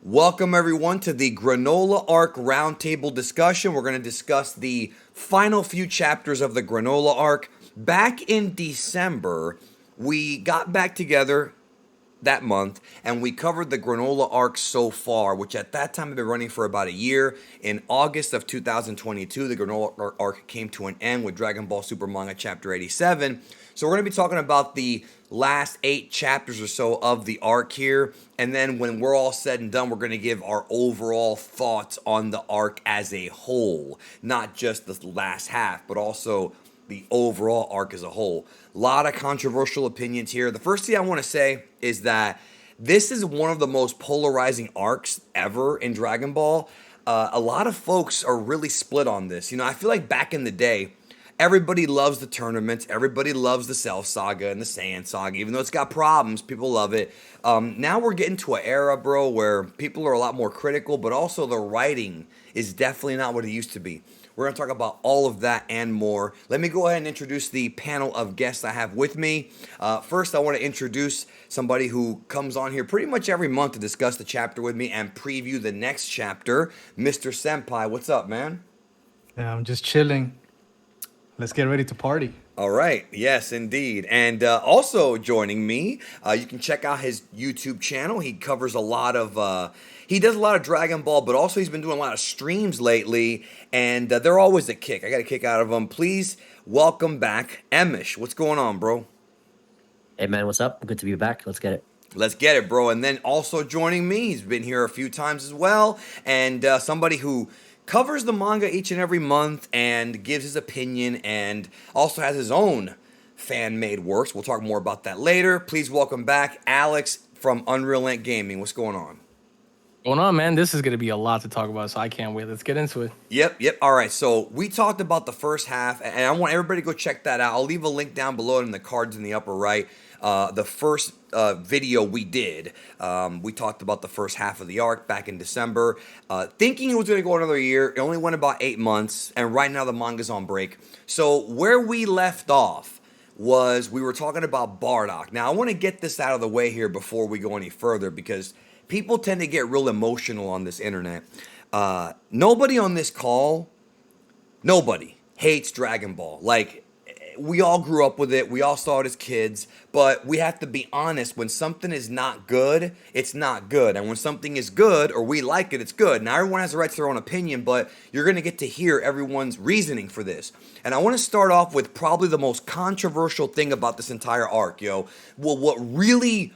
Welcome, everyone, to the Granolah arc roundtable discussion. We're going to discuss the final few chapters of the Granolah arc. Back in December, we got back together that month and we covered the Granolah arc so far, which at that time had been running for about a year. In August of 2022, the Granolah arc came to an end with Dragon Ball Super Manga Chapter 87. So we're going to be talking about the last 8 chapters or so of the arc here, and then when we're all said and done, we're going to give our overall thoughts on the arc as a whole, not just the last half, but also the overall arc as a whole. A lot of controversial opinions here. The first thing I want to say is that this is one of the most polarizing arcs ever in Dragon Ball. A lot of folks are really split on this. I feel like back in the day, everybody loves the tournaments. Everybody loves the Cell Saga and the Saiyan Saga. Even though it's got problems, people love it. Now we're getting to an era, bro, where people are a lot more critical, but also the writing is definitely not what it used to be. We're going to talk about all of that and more. Let me go ahead and introduce the panel of guests I have with me. First, I want to introduce somebody who comes on here pretty much every month to discuss the chapter with me and preview the next chapter. Mr. Senpai, what's up, man? Yeah, I'm just chilling. Let's get ready to party. All right. Yes, indeed. And also joining me, you can check out his YouTube channel. He covers a lot of, he does a lot of Dragon Ball, but also he's been doing a lot of streams lately, and they're always a kick. I got a kick out of them. Please welcome back Emish. What's going on, bro? Hey man, what's up? Good to be back. Let's get it. Let's get it, bro. And then also joining me, he's been here a few times as well, and somebody who covers the manga each and every month and gives his opinion and also has his own fan-made works. We'll talk more about that later. Please welcome back Alex from Unreal Ant Gaming. What's going on? Going on, man? This is going to be a lot to talk about, so I can't wait. Let's get into it. Yep. All right, so we talked about the first half, and I want everybody to go check that out. I'll leave a link down below in the cards in the upper right. The first video we did, we talked about the first half of the arc back in December, thinking it was going to go another year. It only went about 8 months, and right now the manga's on break. So where we left off was we were talking about Bardock. Now, I want to get this out of the way here before we go any further because people tend to get real emotional on this internet. Nobody on this call, nobody hates Dragon Ball. Like, we all grew up with it. We all saw it as kids. But we have to be honest. When something is not good, it's not good. And when something is good or we like it, it's good. Now, everyone has the right to their own opinion, but you're going to get to hear everyone's reasoning for this. And I want to start off with probably the most controversial thing about this entire arc, yo. Well, what really...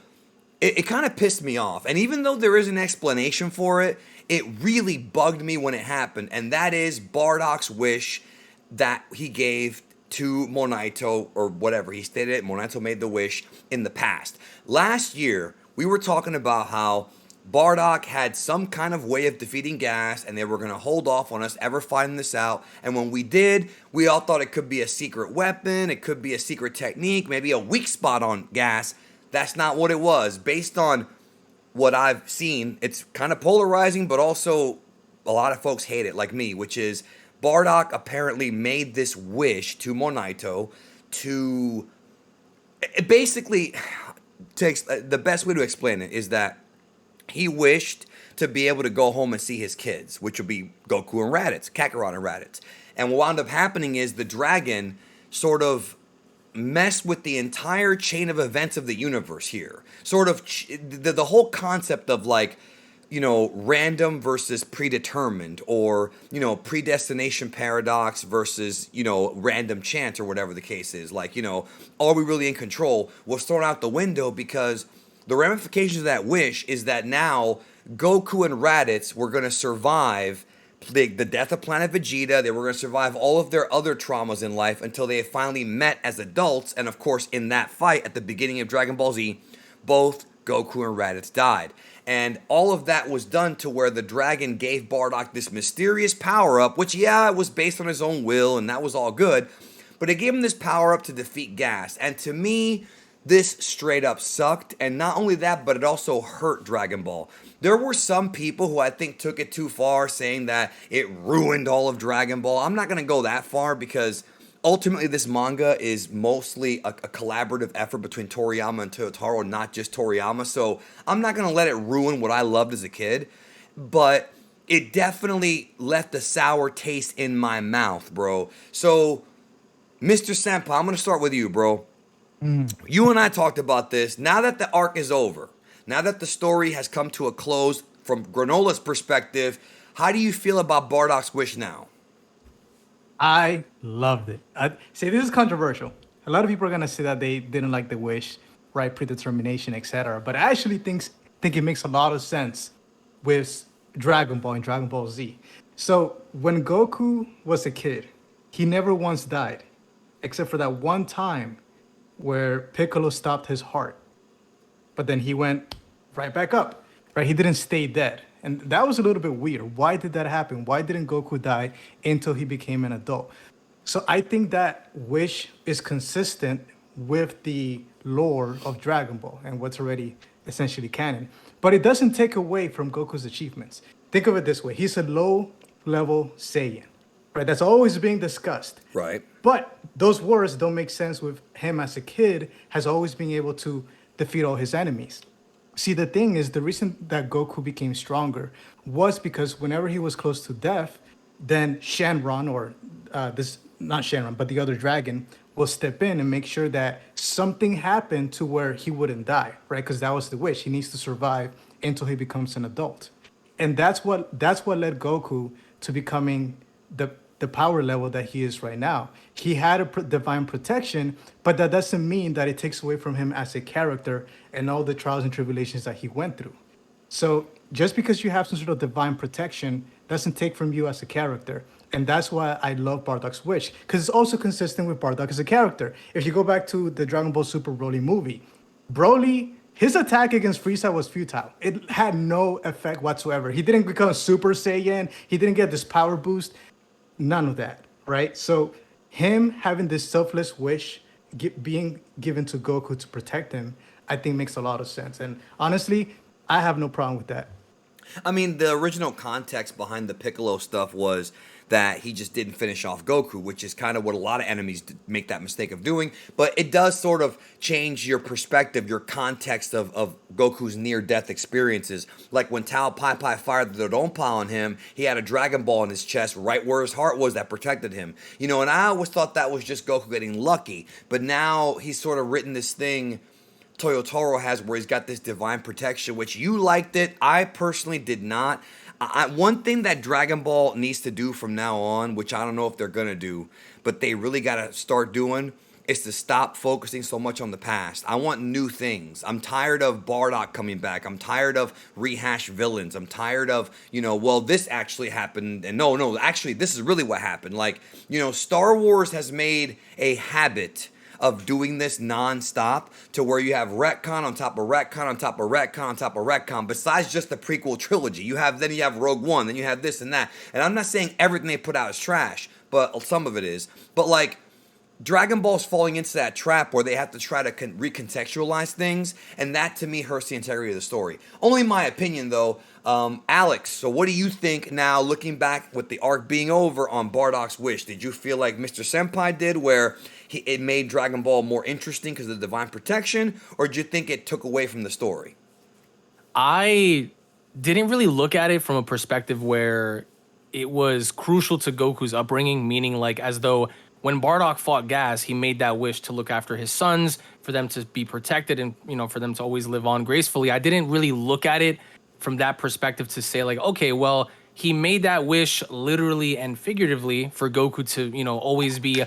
It kind of pissed me off. And even though there is an explanation for it, it really bugged me when it happened. And that is Bardock's wish that he gave to Monaito, or whatever. He stated it. Monaito made the wish in the past. Last year, we were talking about how Bardock had some kind of way of defeating Gas, and they were going to hold off on us ever finding this out. And when we did, we all thought it could be a secret weapon. It could be a secret technique, maybe a weak spot on Gas. That's not what it was. Based on what I've seen, it's kind of polarizing, but also a lot of folks hate it, like me, which is Bardock apparently made this wish to Monaito to basically, the best way to explain it is that he wished to be able to go home and see his kids, which would be Goku and Raditz, Kakarot and Raditz. And what wound up happening is the dragon sort of mess with the entire chain of events of the universe here. Sort of the whole concept of like, random versus predetermined, or, predestination paradox versus, random chance, or whatever the case is. Like, are we really in control, was thrown out the window because the ramifications of that wish is that now Goku and Raditz were going to survive the death of Planet Vegeta. They were going to survive all of their other traumas in life until they finally met as adults. And of course, in that fight at the beginning of Dragon Ball Z, both Goku and Raditz died. And all of that was done to where the dragon gave Bardock this mysterious power-up, which, yeah, it was based on his own will, and that was all good. But it gave him this power-up to defeat Gas. And to me, this straight up sucked. And not only that, but it also hurt Dragon Ball. There were some people who I think took it too far, saying that it ruined all of Dragon Ball. I'm not going to go that far because ultimately this manga is mostly a collaborative effort between Toriyama and Toyotaro, not just Toriyama. So I'm not gonna let it ruin what I loved as a kid, but it definitely left a sour taste in my mouth, bro. So, Mr. Senpai, I'm gonna start with you, bro. You and I talked about this. Now that the arc is over, now that the story has come to a close from Granola's perspective, how do you feel about Bardock's wish now? I loved it. See, this is controversial. A lot of people are gonna say that they didn't like the wish, right? Predetermination, etc. But I actually think it makes a lot of sense with Dragon Ball and Dragon Ball Z. So when Goku was a kid, he never once died, except for that one time where Piccolo stopped his heart, but then he went right back up, right? He didn't stay dead. And that was a little bit weird. Why did that happen? Why didn't Goku die until he became an adult? So I think that wish is consistent with the lore of Dragon Ball and what's already essentially canon. But it doesn't take away from Goku's achievements. Think of it this way. He's a low level Saiyan, right? That's always being discussed. Right. But those words don't make sense with him as a kid, has always been able to defeat all his enemies. See, the thing is, the reason that Goku became stronger was because whenever he was close to death, then Shenron, or not Shenron, but the other dragon, will step in and make sure that something happened to where he wouldn't die, right? Because that was the wish. He needs to survive until he becomes an adult. And that's what led Goku to becoming the power level that he is right now. He had a divine protection, but that doesn't mean that it takes away from him as a character and all the trials and tribulations that he went through. So just because you have some sort of divine protection doesn't take from you as a character. And that's why I love Bardock's Wish, because it's also consistent with Bardock as a character. If you go back to the Dragon Ball Super Broly movie, Broly, his attack against Frieza was futile. It had no effect whatsoever. He didn't become Super Saiyan. He didn't get this power boost. None of that, right? So him having this selfless wish being given to Goku to protect him, I think makes a lot of sense. And honestly, I have no problem with that. I mean, the original context behind the Piccolo stuff was that he just didn't finish off Goku, which is kind of what a lot of enemies make that mistake of doing. But it does sort of change your perspective, your context of Goku's near-death experiences. Like when Tao Pai Pai fired the Donpa on him, he had a Dragon Ball in his chest right where his heart was that protected him. You know, and I always thought that was just Goku getting lucky. But now he's sort of written this thing Toyotaro has where he's got this divine protection, which you liked it. I personally did not. One thing that Dragon Ball needs to do from now on, which I don't know if they're going to do, but they really got to start doing, is to stop focusing so much on the past. I want new things. I'm tired of Bardock coming back. I'm tired of rehashed villains. I'm tired of, well, this actually happened. And no, actually, this is really what happened. Like, Star Wars has made a habit of doing this non-stop to where you have retcon on top of retcon on top of retcon on top of retcon, besides just the prequel trilogy. Then you have Rogue One, then you have this and that. And I'm not saying everything they put out is trash, but some of it is. But like, Dragon Ball's falling into that trap where they have to try to recontextualize things, and that to me hurts the integrity of the story. Only my opinion, though. Alex, so what do you think now, looking back with the arc being over on Bardock's Wish? Did you feel like Mr. Senpai did, where it made Dragon Ball more interesting because of the divine protection, or did you think it took away from the story? I didn't really look at it from a perspective where it was crucial to Goku's upbringing, meaning like as though when Bardock fought Gas, he made that wish to look after his sons, for them to be protected and, for them to always live on gracefully. I didn't really look at it from that perspective to say like, okay, well, he made that wish literally and figuratively for Goku to, always be,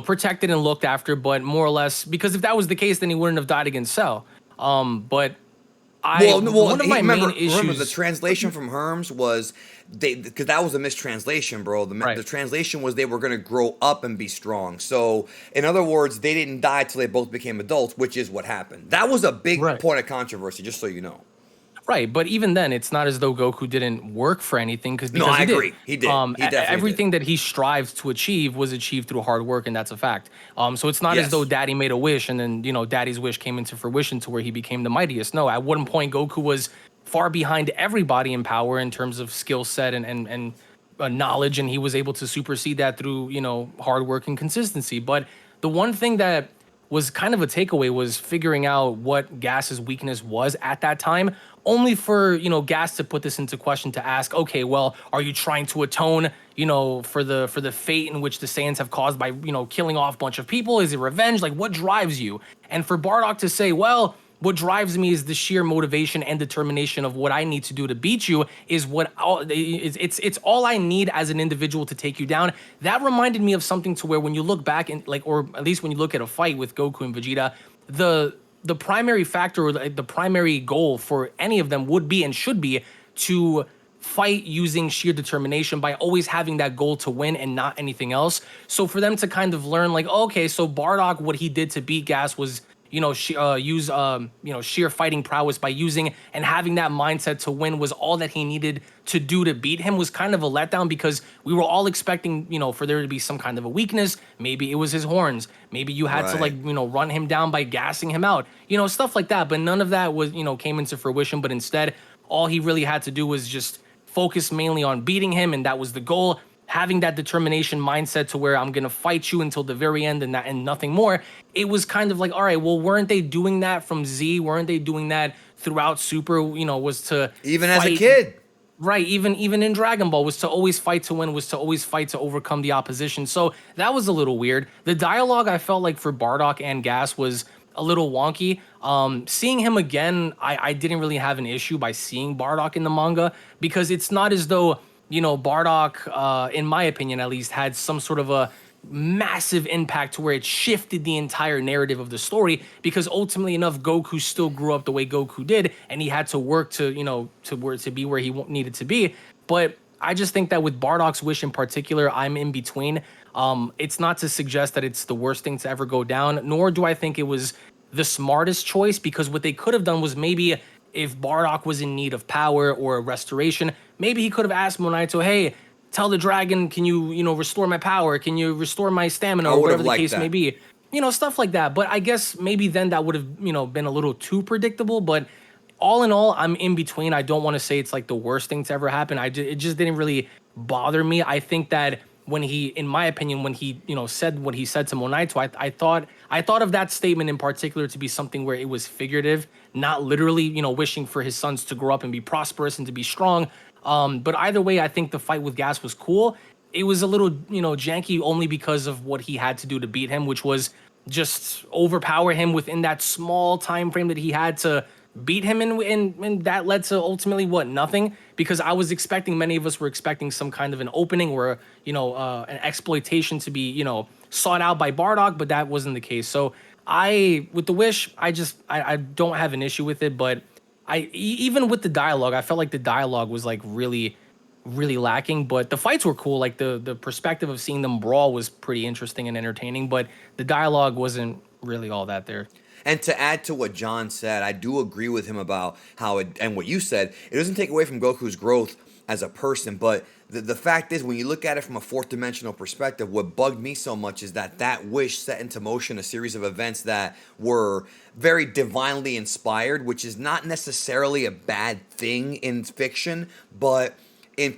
protected and looked after, but more or less, because if that was the case, then he wouldn't have died against Cell. But one of my main issues. Remember, the translation from Herms was because that was a mistranslation, bro. The translation was they were going to grow up and be strong. So, in other words, they didn't die till they both became adults, which is what happened. That was a big point of controversy, just so you know. Right, but even then, it's not as though Goku didn't work for anything. Because I agree. He did. He definitely everything did. that he strived to achieve was achieved through hard work, and that's a fact. So it's not as though Daddy made a wish, and then Daddy's wish came into fruition to where he became the mightiest. No, at one point, Goku was far behind everybody in power in terms of skill set and knowledge, and he was able to supersede that through hard work and consistency. But the one thing that was kind of a takeaway was figuring out what Gas's weakness was at that time, only for Gas to put this into question, to ask, okay, well, are you trying to atone for the fate in which the Saiyans have caused by killing off a bunch of people? Is it revenge? Like, what drives you? And for Bardock to say, well, what drives me is the sheer motivation and determination of what I need to do to beat you, is it's all I need as an individual to take you down. That reminded me of something to where when you look back and or at least when you look at a fight with Goku and Vegeta, the primary factor, or the primary goal for any of them would be and should be to fight using sheer determination, by always having that goal to win and not anything else. So for them to kind of learn, like, okay, so Bardock, what he did to beat Gas was use sheer fighting prowess by using and having that mindset to win, was all that he needed to do to beat him, was kind of a letdown, because we were all expecting for there to be some kind of a weakness. Maybe it was his horns, maybe you had to run him down by gassing him out, stuff like that. But none of that was came into fruition. But instead, all he really had to do was just focus mainly on beating him, and that was the goal. Having that determination mindset to where I'm gonna fight you until the very end, and nothing more. It was kind of like, all right, well, weren't they doing that from Z? Weren't they doing that throughout Super? Was to even fight, as a kid, right? Even in Dragon Ball, was to always fight to win, was to always fight to overcome the opposition. So that was a little weird. The dialogue, I felt like, for Bardock and Gas was a little wonky. Seeing him again, I didn't really have an issue by seeing Bardock in the manga, because it's not as though Bardock, in my opinion at least, had some sort of a massive impact to where it shifted the entire narrative of the story, because ultimately enough, Goku still grew up the way Goku did, and he had to work to to be where he needed to be. But I just think that with Bardock's wish in particular, I'm in between. It's not to suggest that it's the worst thing to ever go down, nor do I think it was the smartest choice, because what they could have done was, maybe if Bardock was in need of power or a restoration, maybe he could have asked Monaito, hey, tell the dragon, can you, restore my power? Can you restore my stamina, or whatever the case may be? Stuff like that. But I guess maybe then that would have, been a little too predictable. But all in all, I'm in between. I don't want to say it's like the worst thing to ever happen. It just didn't really bother me. I think that when he, in my opinion, when he, said what he said to Monaito, I thought of that statement in particular to be something where it was figurative, not literally, wishing for his sons to grow up and be prosperous and to be strong. But either way, I think the fight with Gas was cool. It was a little, janky, only because of what he had to do to beat him, which was just overpower him within that small time frame that he had to beat him, and that led to ultimately what? Nothing. Because I was expecting, many of us were expecting some kind of an opening or an exploitation to be sought out by Bardock, but that wasn't the case. So with the wish, I don't have an issue with it. But even with the dialogue, I felt like the dialogue was like really, really lacking. But the fights were cool. Like the perspective of seeing them brawl was pretty interesting and entertaining. But the dialogue wasn't really all that there. And to add to what John said, I do agree with him about how it, and what you said, it doesn't take away from Goku's growth as a person, but the fact is, when you look at it from a fourth dimensional perspective, what bugged me so much is that wish set into motion a series of events that were very divinely inspired, which is not necessarily a bad thing in fiction, but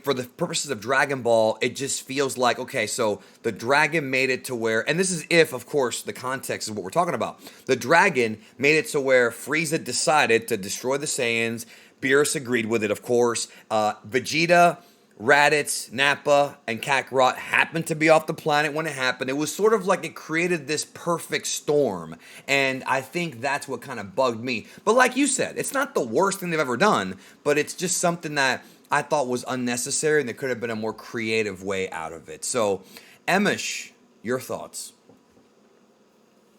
for the purposes of Dragon Ball, it just feels like, okay, so the dragon made it to where, and this is if, of course, the context is what we're talking about. The dragon made it to where Frieza decided to destroy the Saiyans. Beerus agreed with it, of course. Vegeta, Raditz, Nappa, and Kakarot happened to be off the planet when it happened. It was sort of like it created this perfect storm, and I think that's what kind of bugged me. But like you said, it's not the worst thing they've ever done, but it's just something that I thought was unnecessary, and there could have been a more creative way out of it. So, Emish, your thoughts?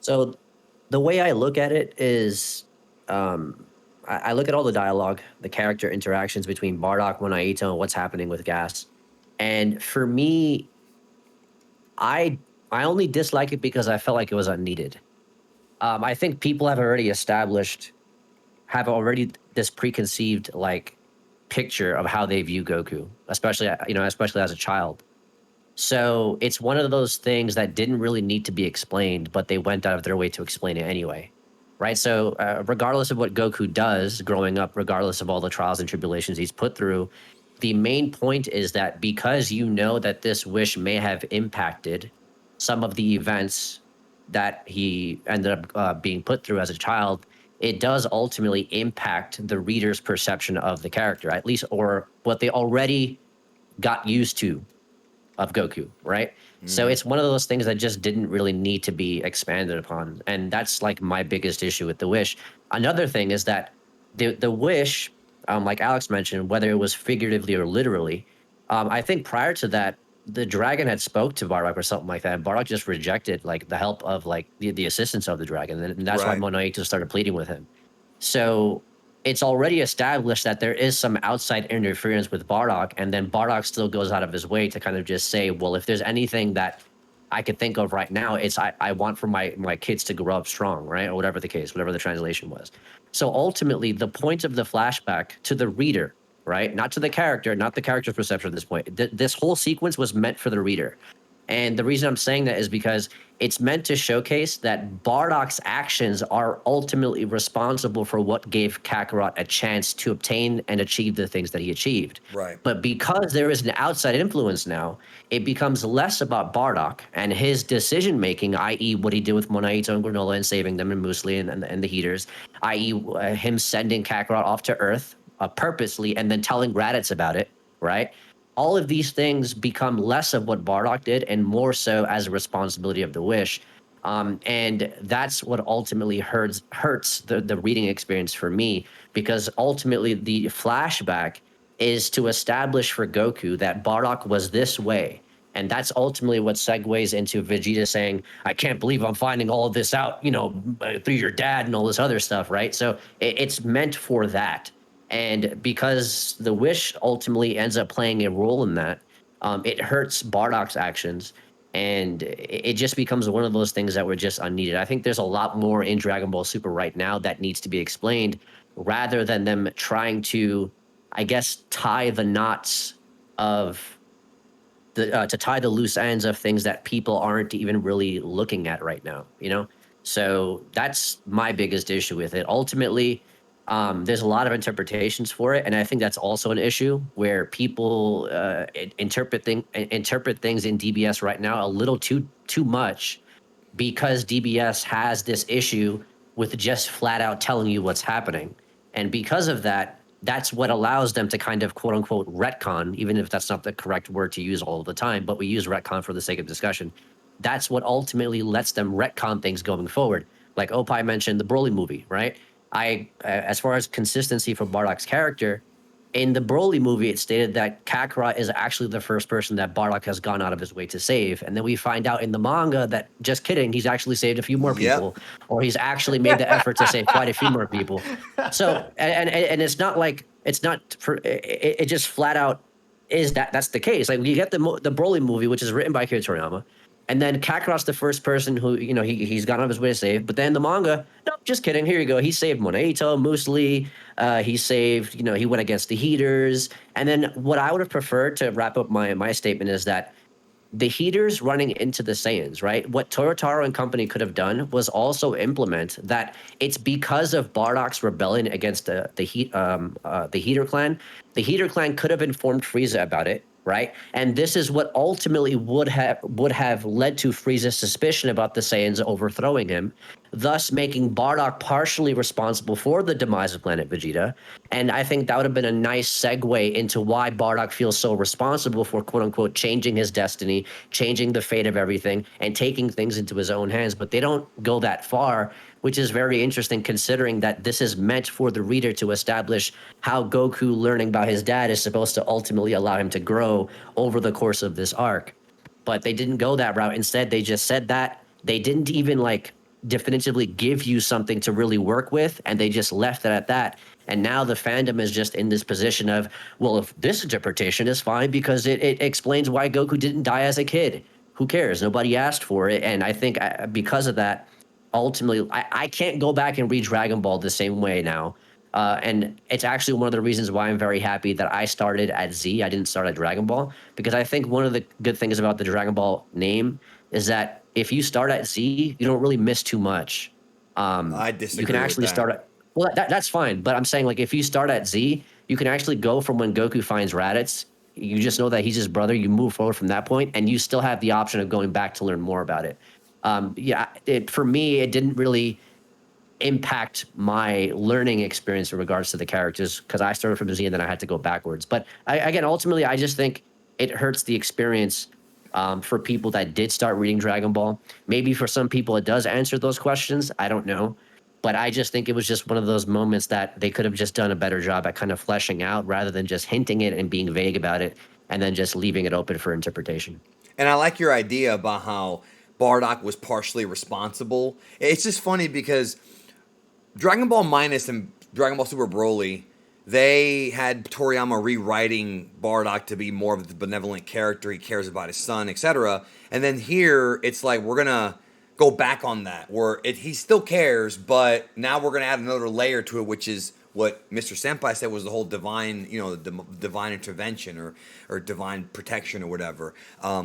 So, the way I look at it is, I look at all the dialogue, the character interactions between Bardock, Monaito, and what's happening with Gas. And for me, I only dislike it because I felt like it was unneeded. I think people have already this preconceived, picture of how they view Goku, especially as a child. So it's one of those things that didn't really need to be explained, but they went out of their way to explain it anyway, right? So regardless of what Goku does growing up, regardless of all the trials and tribulations he's put through, the main point is that because you know that this wish may have impacted some of the events that he ended up being put through as a child, it does ultimately impact the reader's perception of the character, at least, or what they already got used to of Goku, right? So it's one of those things that just didn't really need to be expanded upon, and that's like my biggest issue with the wish. Another thing is that the wish, like Alex mentioned, whether it was figuratively or literally, I think prior to that, the dragon had spoke to Bardock or something like that. And Bardock just rejected like the help of like the assistance of the dragon, and that's why Right. Monaito started pleading with him. So it's already established that there is some outside interference with Bardock, and then Bardock still goes out of his way to kind of just say, well, if there's anything that I could think of right now, it's I want for my kids to grow up strong, right? Or whatever the case, whatever the translation was. So ultimately, the point of the flashback to the reader, right? Not to the character, not the character's perception at this point. This whole sequence was meant for the reader. And the reason I'm saying that is because it's meant to showcase that Bardock's actions are ultimately responsible for what gave Kakarot a chance to obtain and achieve the things that he achieved. Right. But because there is an outside influence now, it becomes less about Bardock and his decision making, i.e., what he did with Monaito and Granolah and saving them and Muesli and the Heaters, i.e., him sending Kakarot off to Earth purposely and then telling Raditz about it, right? All of these things become less of what Bardock did and more so as a responsibility of the wish. And that's what ultimately hurts the reading experience for me, because ultimately the flashback is to establish for Goku that Bardock was this way. And that's ultimately what segues into Vegeta saying, I can't believe I'm finding all of this out, through your dad and all this other stuff, right? So it's meant for that. And because the wish ultimately ends up playing a role in that, it hurts Bardock's actions. And it just becomes one of those things that were just unneeded. I think there's a lot more in Dragon Ball Super right now that needs to be explained rather than them trying to, I guess, tie the knots of to tie the loose ends of things that people aren't even really looking at right now. So that's my biggest issue with it. Ultimately, there's a lot of interpretations for it, and I think that's also an issue where people interpret things in DBS right now a little too much, because DBS has this issue with just flat out telling you what's happening. And because of that, that's what allows them to kind of quote unquote retcon, even if that's not the correct word to use all the time, but we use retcon for the sake of discussion. That's what ultimately lets them retcon things going forward. Like Opie mentioned the Broly movie, right? As far as consistency for Bardock's character, in the Broly movie, it stated that Kakarot is actually the first person that Bardock has gone out of his way to save. And then we find out in the manga that, just kidding, he's actually saved a few more Yep. people, or he's actually made the effort to save quite a few more people. So, and it's not like, it's not, it just flat out is that's the case. Like, you get the Broly movie, which is written by Akira Toriyama, and then Kakarot's the first person who, he's gone out of his way to save. But then the manga, no, just kidding. Here you go. He saved Monaito, Muesli. He saved, he went against the Heaters. And then what I would have preferred, to wrap up my statement, is that the Heaters running into the Saiyans, right? What Torotaro and company could have done was also implement that it's because of Bardock's rebellion against the Heater clan. The Heater clan could have informed Frieza about it, right? And this is what ultimately would have led to Frieza's suspicion about the Saiyans overthrowing him, thus making Bardock partially responsible for the demise of Planet Vegeta. And I think that would have been a nice segue into why Bardock feels so responsible for, quote unquote, changing his destiny, changing the fate of everything, and taking things into his own hands. But they don't go that far, which is very interesting, considering that this is meant for the reader to establish how Goku learning about his dad is supposed to ultimately allow him to grow over the course of this arc. But they didn't go that route. Instead, they just said that. They didn't even definitively give you something to really work with, and they just left it at that. And now the fandom is just in this position of, well, if this interpretation is fine because it explains why Goku didn't die as a kid, who cares? Nobody asked for it. And I think because of that, ultimately, I can't go back and read Dragon Ball the same way now. And it's actually one of the reasons why I'm very happy that I started at Z. I didn't start at Dragon Ball, because I think one of the good things about the Dragon Ball name is that if you start at Z, you don't really miss too much. I You disagree can with actually that. start at, well, that's fine. But I'm saying, if you start at Z, you can actually go from when Goku finds Raditz. You just know that he's his brother. You move forward from that point, and you still have the option of going back to learn more about it. For me, it didn't really impact my learning experience in regards to the characters because I started from Z and then I had to go backwards. But again, ultimately, I just think it hurts the experience for people that did start reading Dragon Ball. Maybe for some people, it does answer those questions. I don't know. But I just think it was just one of those moments that they could have just done a better job at kind of fleshing out rather than just hinting it and being vague about it and then just leaving it open for interpretation. And I like your idea about how Bardock was partially responsible. It's just funny because Dragon Ball Minus and Dragon Ball Super Broly, they had Toriyama rewriting Bardock to be more of the benevolent character. He cares about his son, etc. And then here, it's like we're gonna go back on that, where he still cares, but now we're gonna add another layer to it, which is what Mr. Senpai said was the whole divine, the divine intervention or divine protection or whatever,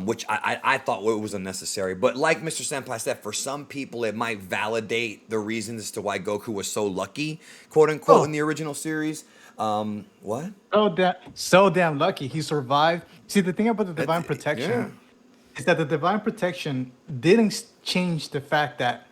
which I thought was unnecessary. But like Mr. Senpai said, for some people it might validate the reasons as to why Goku was so lucky, quote unquote, in the original series. What? So damn lucky he survived. See, the thing about the divine protection is that the divine protection didn't change the fact that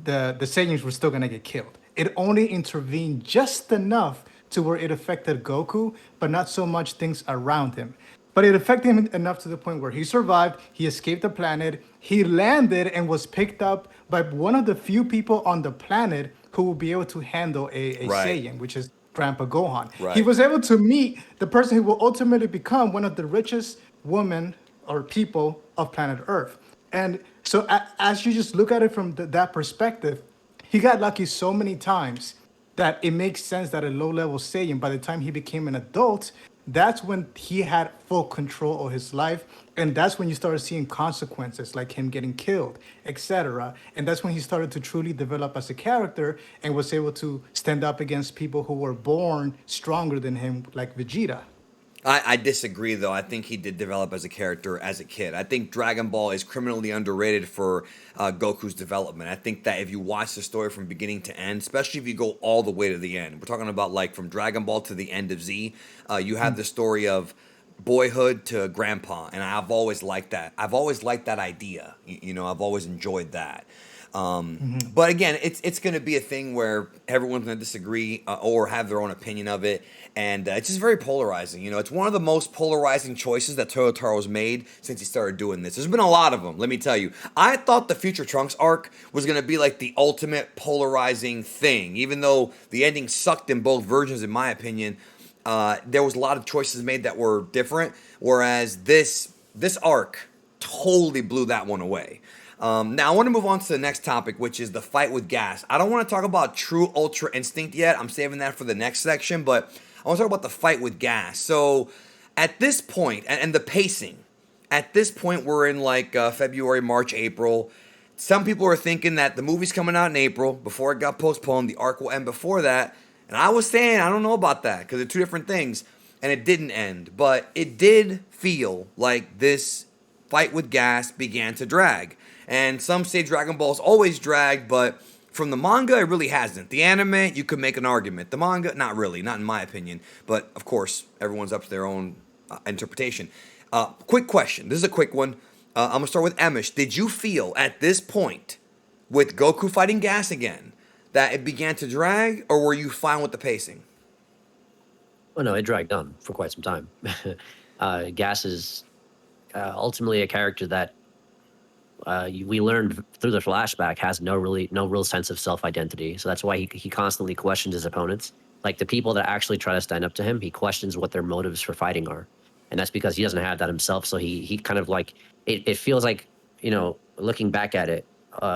the Saiyans were still gonna get killed. It only intervened just enough to where it affected Goku, but not so much things around him. But it affected him enough to the point where he survived, he escaped the planet, he landed and was picked up by one of the few people on the planet who will be able to handle a Right. Saiyan, which is Grandpa Gohan. Right. He was able to meet the person who will ultimately become one of the richest women or people of planet Earth. And so as you just look at it from that perspective, he got lucky so many times that it makes sense that a low-level Saiyan, by the time he became an adult, that's when he had full control of his life, and that's when you started seeing consequences like him getting killed, etc. And that's when he started to truly develop as a character and was able to stand up against people who were born stronger than him, like Vegeta. I disagree, though. I think he did develop as a character as a kid. I think Dragon Ball is criminally underrated for Goku's development. I think that if you watch the story from beginning to end, especially if you go all the way to the end, we're talking about like from Dragon Ball to the end of Z, you have the story of boyhood to grandpa, and I've always liked that. I've always liked that idea. I've always enjoyed that. But again, it's going to be a thing where everyone's going to disagree or have their own opinion of it, and it's just very polarizing. It's one of the most polarizing choices that Toyotaro's made since he started doing this. There's been a lot of them, let me tell you. I thought the Future Trunks arc was going to be like the ultimate polarizing thing, even though the ending sucked in both versions, in my opinion. There was a lot of choices made that were different, whereas this arc totally blew that one away. Now, I want to move on to the next topic, which is the fight with Gas. I don't want to talk about True Ultra Instinct yet. I'm saving that for the next section, but I want to talk about the fight with Gas. So, at this point, and the pacing, at this point, we're in like February, March, April. Some people are thinking that the movie's coming out in April. Before it got postponed, the arc will end before that. And I was saying, I don't know about that, because they're two different things. And it didn't end. But it did feel like this fight with Gas began to drag. And some say Dragon Ball's always dragged, but from the manga, it really hasn't. The anime, you could make an argument. The manga, not really, not in my opinion. But, of course, everyone's up to their own interpretation. Quick question. This is a quick one. I'm going to start with Emish. Did you feel at this point, with Goku fighting Gas again, that it began to drag, or were you fine with the pacing? Well, no, it dragged on for quite some time. Gas is ultimately a character that we learned through the flashback has no real sense of self-identity. So that's why he constantly questions his opponents. Like the people that actually try to stand up to him, he questions what their motives for fighting are. And that's because he doesn't have that himself. So he kind of like, it feels like, looking back at it,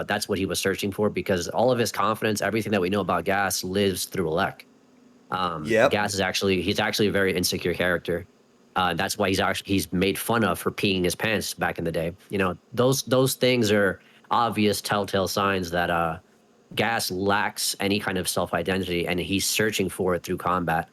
that's what he was searching for, because all of his confidence, everything that we know about Gas lives through Alec. Yep. Gas he's actually a very insecure character. That's why he's made fun of for peeing his pants back in the day. Those things are obvious telltale signs that Gas lacks any kind of self-identity, and he's searching for it through combat.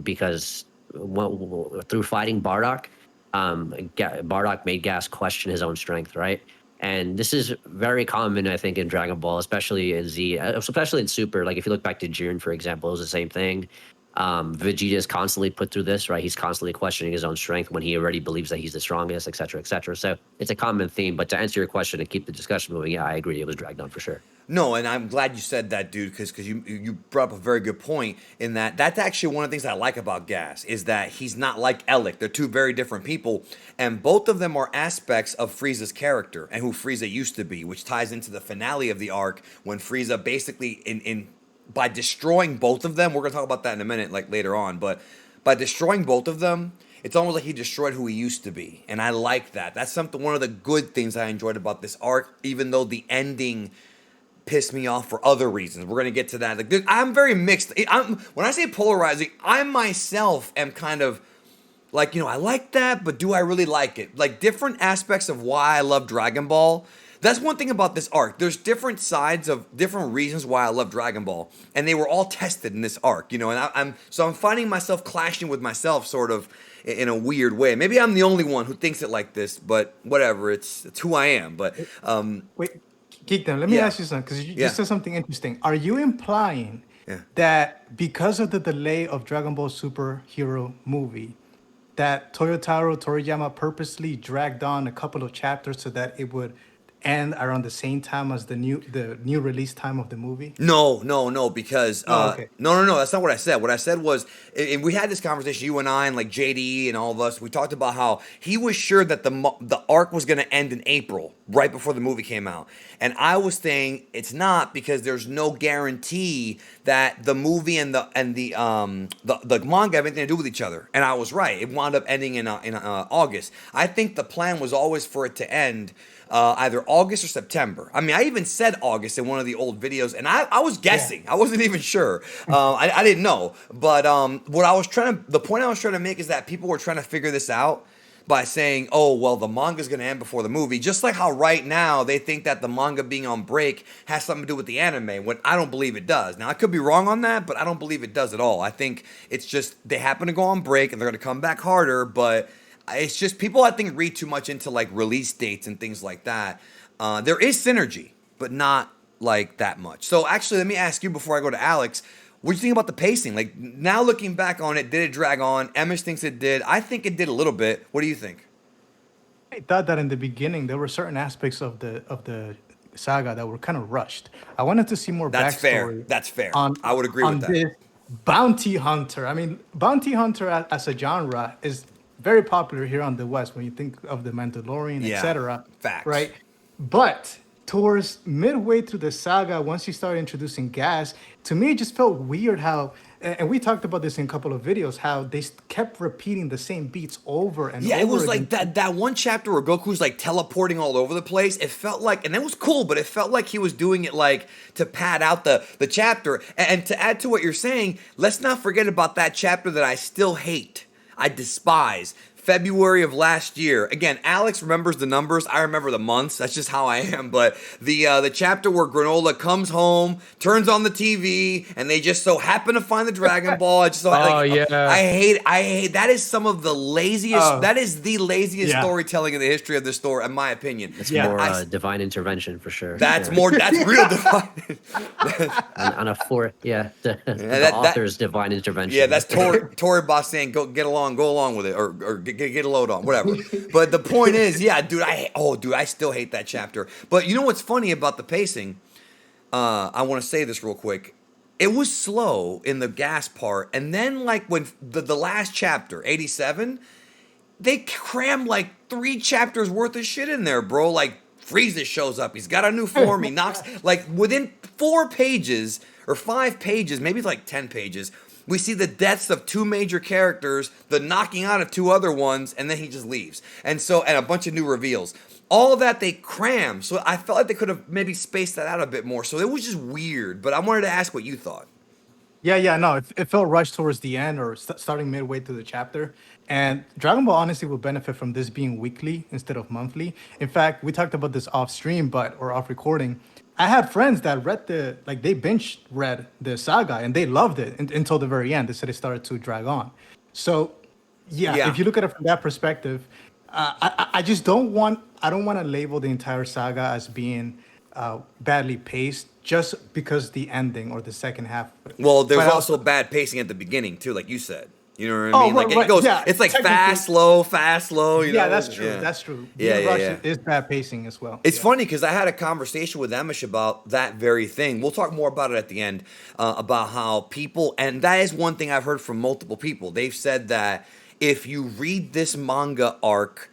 Because through fighting Bardock, Bardock made Gas question his own strength, right? And this is very common, I think, in Dragon Ball, especially in Z, especially in Super. Like if you look back to June, for example, it was the same thing. Vegeta is constantly put through this, right? He's constantly questioning his own strength when he already believes that he's the strongest, et cetera, et cetera. So it's a common theme. But to answer your question and keep the discussion moving, yeah, I agree. It was dragged on for sure. No, and I'm glad you said that, dude, because you brought up a very good point in that that's actually one of the things I like about Gas is that he's not like Alec. They're two very different people, and both of them are aspects of Frieza's character and who Frieza used to be, which ties into the finale of the arc when Frieza basically in by destroying both of them. We're gonna talk about that in a minute, like later on, but by destroying both of them, it's almost like he destroyed who he used to be, and I like that. That's something one of the good things I enjoyed about this arc, even though the ending pissed me off for other reasons. We're gonna get to that. Like, I'm very mixed. When I say polarizing, I myself am kind of like, I like that, but do I really like it? Like different aspects of why I love Dragon Ball. That's one thing about this arc. There's different sides of different reasons why I love Dragon Ball, and they were all tested in this arc. And I'm finding myself clashing with myself, sort of in a weird way. Maybe I'm the only one who thinks it like this, but whatever. It's who I am. But Wait, Geekdom, let me Yeah. ask you something because you Yeah. just said something interesting. Are you implying Yeah. that because of the delay of Dragon Ball Superhero movie, that Toyotaro Toriyama purposely dragged on a couple of chapters so that it would end around the same time as the new release time of the movie? No, because Okay. no, that's not what I said. What I said was, and we had this conversation, you and I, and like JD and all of us. We talked about how he was sure that the arc was going to end in April, right before the movie came out, and I was saying it's not because there's no guarantee that the movie and the manga have anything to do with each other. And I was right. It wound up ending in August. I think the plan was always for it to end either August or September. I mean, I even said August in one of the old videos, and I was guessing. I wasn't even sure. I didn't know. But the point I was trying to make is that people were trying to figure this out by saying, oh, well, the manga's going to end before the movie. Just like how right now they think that the manga being on break has something to do with the anime, when I don't believe it does. Now, I could be wrong on that, but I don't believe it does at all. I think it's just they happen to go on break and they're going to come back harder, but it's just people, I think, read too much into like release dates and things like that. There is synergy, but not like that much. So actually, let me ask you before I go to Alex, what do you think about the pacing? Like now looking back on it, did it drag on? Emish thinks it did. I think it did a little bit. What do you think? I thought that in the beginning there were certain aspects of the saga that were kind of rushed. I wanted to see more That's fair. backstory. That's fair. On I would agree on with that. this bounty hunter. I mean, bounty hunter as a genre is very popular here on the West when you think of the Mandalorian, Yeah, etc. facts. Right, but towards midway through the saga, once you start introducing gas, to me it just felt weird how. And we talked about this in a couple of videos, how they kept repeating the same beats over and Yeah, over it was again. like that one chapter where Goku's like teleporting all over the place. It felt like, and that was cool, but it felt like he was doing it like to pad out the chapter. And to add to what you're saying, let's not forget about that chapter that I still hate. I despise. February of last year. Again, Alex remembers the numbers. I remember the months. That's just how I am. But the chapter where Granolah comes home, turns on the TV, and they just so happen to find the Dragon Ball. I just Yeah. I hate. That is some of the laziest. Oh. that is the laziest Yeah. storytelling in the history of the story, in my opinion. It's Yeah. more divine intervention for sure. That's Yeah. more. That's real divine. on a the that- author's divine intervention. Yeah, that's Tori Boss saying go along with it, or get a load on, whatever. But the point is, yeah, dude, I still hate that chapter. But you know what's funny about the pacing? I want to say this real quick. It was slow in the gas part, and then like when the last chapter, 87, they crammed like 3 chapters worth of shit in there, bro. Like Frieza shows up, he's got a new form, he knocks like within 4 pages or 5 pages, maybe like 10 pages. We see the deaths of 2 major characters, the knocking out of 2 other ones, and then he just leaves. And a bunch of new reveals. All of that they cram. So I felt like they could have maybe spaced that out a bit more. So it was just weird. But I wanted to ask what you thought. Yeah, no, it felt rushed towards the end or starting midway through the chapter. And Dragon Ball honestly will benefit from this being weekly instead of monthly. In fact, we talked about this off stream, or off recording. I had friends that read they binge read the saga and they loved it until the very end. They said it started to drag on. So, yeah. If you look at it from that perspective, I just don't want to label the entire saga as being badly paced. just because the ending or the second half. Well, there's But also bad pacing at the beginning too, like you said. You know what I Oh, mean? Like right, it goes, yeah, it's like technically. fast, slow. You Yeah, know? that's true. Yeah. That's true. Yeah, Being yeah, rushed yeah. is bad pacing as well. It's Yeah. funny because I had a conversation with Amish about that very thing. We'll talk more about it at the end, about how people, and that is one thing I've heard from multiple people. They've said that if you read this manga arc,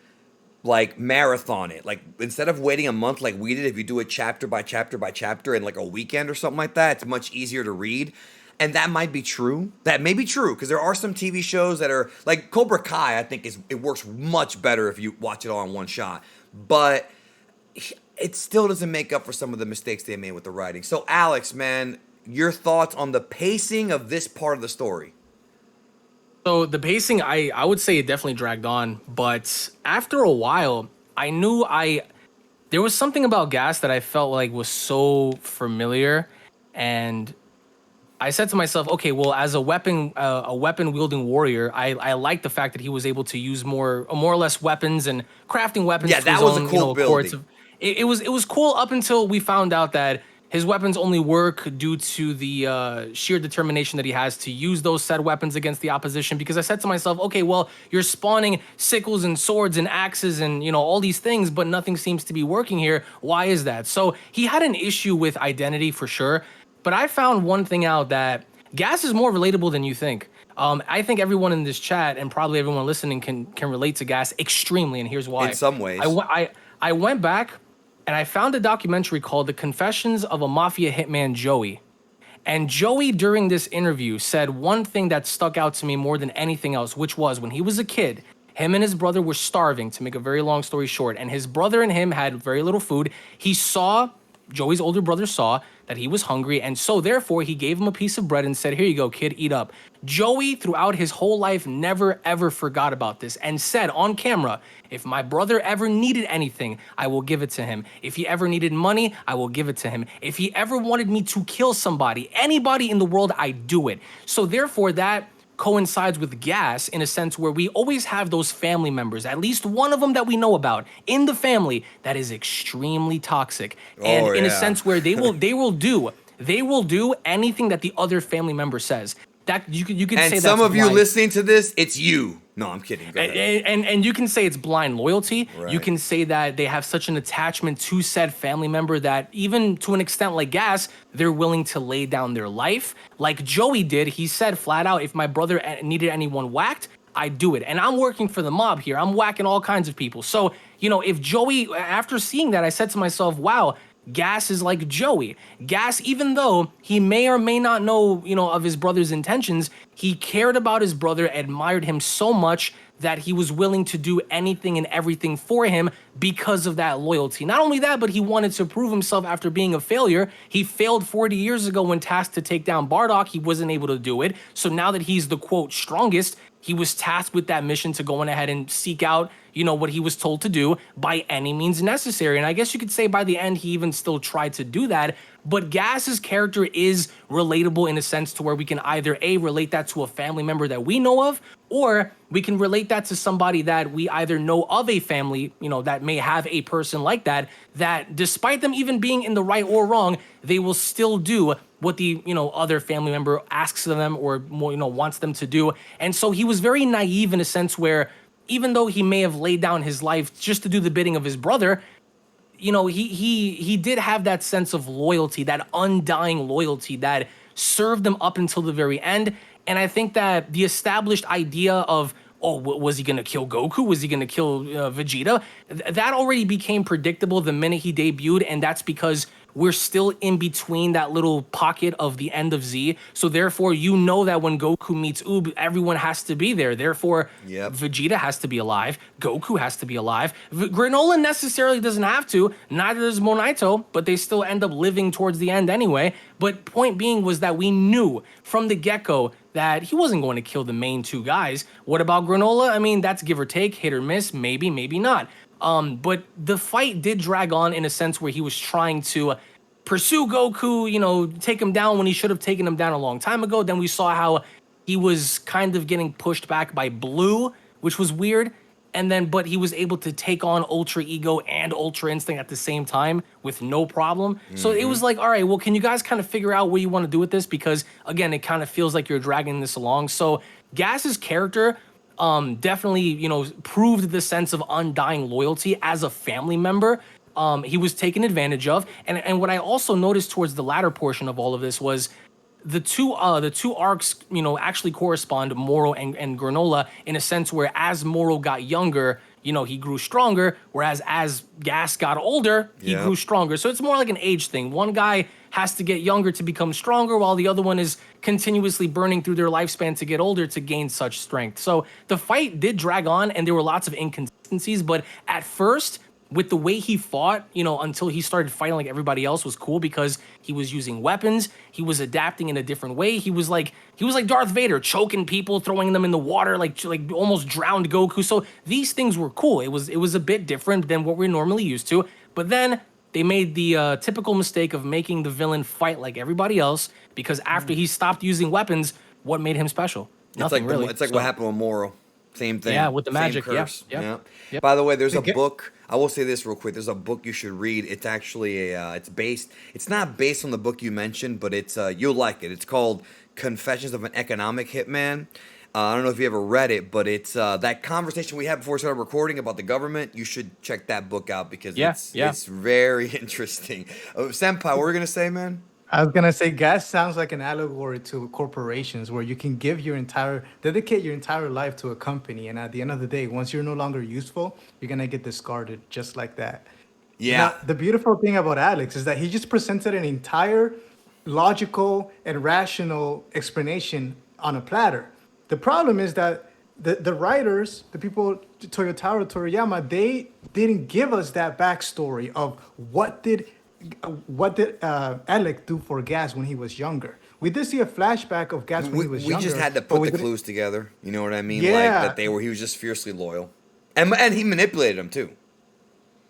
like marathon it, like instead of waiting a month like we did, if you do it chapter by chapter by chapter in like a weekend or something like that, it's much easier to read. And that might be true. That may be true because there are some TV shows that are like Cobra Kai. I think it works much better if you watch it all in one shot. But it still doesn't make up for some of the mistakes they made with the writing. So, Alex, man, your thoughts on the pacing of this part of the story? So the pacing, I would say it definitely dragged on, but after a while, I knew there was something about Gas that I felt like was so familiar, and I said to myself, okay, well, as a weapon wielding warrior, I like the fact that he was able to use more or less weapons and crafting weapons. Yeah, To that his was a own, cool courts building. it was cool up until we found out that his weapons only work due to the sheer determination that he has to use those said weapons against the opposition. Because I said to myself, okay, well, you're spawning sickles and swords and axes and all these things, but nothing seems to be working here. Why is that? So he had an issue with identity for sure. But I found one thing out that Gas is more relatable than you think. I think everyone in this chat and probably everyone listening can relate to Gas extremely, and here's why. In some ways. I went back and I found a documentary called The Confessions of a Mafia Hitman Joey. And Joey, during this interview, said one thing that stuck out to me more than anything else, which was when he was a kid, him and his brother were starving, to make a very long story short, and his brother and him had very little food. Joey's older brother saw that he was hungry, and so therefore he gave him a piece of bread and said, "Here you go, kid, eat up." Joey, throughout his whole life, never ever forgot about this and said on camera, "If my brother ever needed anything, I will give it to him. If he ever needed money, I will give it to him. If he ever wanted me to kill somebody, anybody in the world, I do it." So therefore that coincides with Gas in a sense where we always have those family members, at least one of them that we know about in the family that is extremely toxic. And Oh, in a yeah. sense where they will do anything that the other family member says. That you could And say some that's of you blind. listening to this, it's you. No, I'm kidding. Go ahead. And you can say it's blind loyalty. You Right. can say that they have such an attachment to said family member that even to an extent like Gas, they're willing to lay down their life. Like Joey did, he said flat out, if my brother needed anyone whacked, I do it. And I'm working for the mob here. I'm whacking all kinds of people. So, if Joey, after seeing that, I said to myself, wow, Gas is like Joey. Gas, even though he may or may not know, of his brother's intentions, he cared about his brother, admired him so much that he was willing to do anything and everything for him because of that loyalty. Not only that, but he wanted to prove himself after being a failure. He failed 40 years ago when tasked to take down Bardock. He wasn't able to do it. So now that he's the quote strongest, he was tasked with that mission to go on ahead and seek out, what he was told to do by any means necessary. And I guess you could say by the end, he even still tried to do that. But Gas's character is relatable in a sense to where we can either A, relate that to a family member that we know of, or we can relate that to somebody that we either know of a family, that may have a person like that, that despite them even being in the right or wrong, they will still do what the, other family member asks of them or more, wants them to do. And so he was very naive in a sense where even though he may have laid down his life just to do the bidding of his brother, he did have that sense of loyalty, that undying loyalty that served him up until the very end. And I think that the established idea of, was he going to kill Goku? Was he going to kill Vegeta? That already became predictable the minute he debuted, and that's because we're still in between that little pocket of the end of Z. So therefore, that when Goku meets Oob, everyone has to be there. Therefore, Yep. Vegeta has to be alive. Goku has to be alive. Granolah necessarily doesn't have to. Neither does Monaito, but they still end up living towards the end anyway. But point being was that we knew from the get-go that he wasn't going to kill the main two guys. What about Granolah? I mean, that's give or take, hit or miss, maybe, maybe not. But the fight did drag on in a sense where he was trying to pursue Goku, take him down when he should have taken him down a long time ago. Then we saw how he was kind of getting pushed back by Blue, which was weird. and then but he was able to take on Ultra Ego and Ultra Instinct at the same time with no problem. So it was like, all right, well, can you guys kind of figure out what you want to do with this? Because again, it kind of feels like you're dragging this along. So Gas's character definitely, proved the sense of undying loyalty as a family member. He was taken advantage of, and what I also noticed towards the latter portion of all of this was the two arcs, actually correspond, Moro and Granolah, in a sense where as Moro got younger, he grew stronger, whereas as Gas got older, he grew stronger. So it's more like an age thing. One guy has to get younger to become stronger, while the other one is continuously burning through their lifespan to get older to gain such strength. So the fight did drag on, and there were lots of inconsistencies, but at first, with the way he fought, until he started fighting like everybody else, was cool because he was using weapons. He was adapting in a different way. He was like Darth Vader, choking people, throwing them in the water, like almost drowned Goku. So these things were cool. It was a bit different than what we're normally used to. But then they made the typical mistake of making the villain fight like everybody else, because after he stopped using weapons, what made him special? Nothing really. It's like what happened with Moro. Same thing. Yeah, with the magic. Same curse. Yeah. By the way, there's a book. I will say this real quick. There's a book you should read. It's actually it's not based on the book you mentioned, but it's you'll like it. It's called Confessions of an Economic Hitman. I don't know if you ever read it, but it's that conversation we had before we started recording about the government. You should check that book out because it's very interesting. Senpai, what were you gonna say, man? I was gonna say, gas sounds like an allegory to corporations, where you can dedicate your entire life to a company, and at the end of the day, once you're no longer useful, you're gonna get discarded just like that. Yeah. Now, the beautiful thing about Alex is that he just presented an entire logical and rational explanation on a platter. The problem is that the writers, the people, Toyotaro Toriyama, they didn't give us that backstory of what did Alec do for Gas when he was younger. We did see a flashback of Gas when he was younger. We just had to put the clues together. You know what I mean? Yeah. Like he was just fiercely loyal, and he manipulated him too.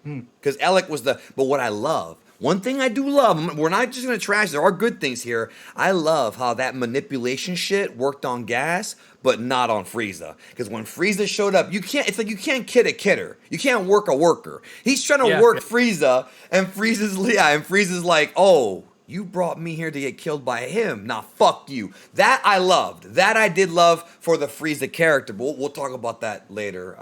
Because Alec was but what I love, one thing I do love, we're not just gonna trash. There are good things here. I love how that manipulation shit worked on Gas, but not on Frieza. Because when Frieza showed up, it's like you can't kid a kidder. You can't work a worker. He's trying to work Frieza, and Frieza's like, oh, you brought me here to get killed by him. Nah, fuck you. That I loved. That I did love for the Frieza character. But we'll talk about that later.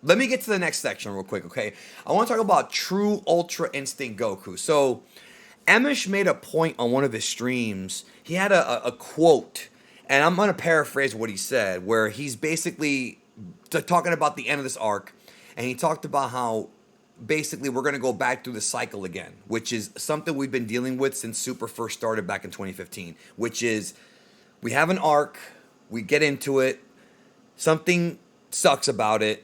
Let me get to the next section real quick, okay? I want to talk about True Ultra Instinct Goku. So, Emish made a point on one of his streams. He had a quote, and I'm going to paraphrase what he said, where he's basically talking about the end of this arc, and he talked about how basically we're going to go back through the cycle again, which is something we've been dealing with since Super first started back in 2015, which is we have an arc, we get into it, something sucks about it,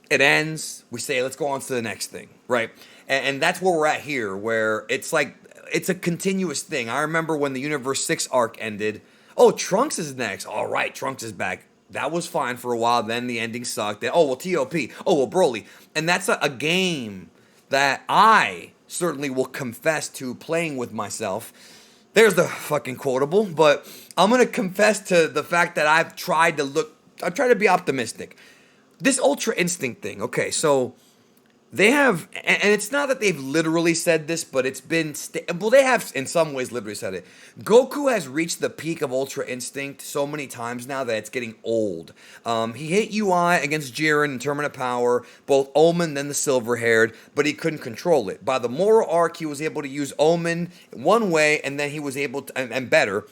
it ends, we say, let's go on to the next thing, right? And that's where we're at here, where it's like, it's a continuous thing. I remember when the Universe 6 arc ended, oh, Trunks is next. All right, Trunks is back. That was fine for a while, then the ending sucked. Then, oh, well, TOP. Oh, well, Broly. And that's a game that I certainly will confess to playing with myself. There's the fucking quotable, but I'm going to confess to the fact that I've tried to be optimistic. This Ultra Instinct thing, okay, so they have, and it's not that they've literally said this, but it's been, they have in some ways literally said it. Goku has reached the peak of Ultra Instinct so many times now that it's getting old. He hit UI against Jiren in Tournament of Power, both Omen then the Silver-Haired, but he couldn't control it. By the Moro arc, he was able to use Omen one way, and then he was able to, and better,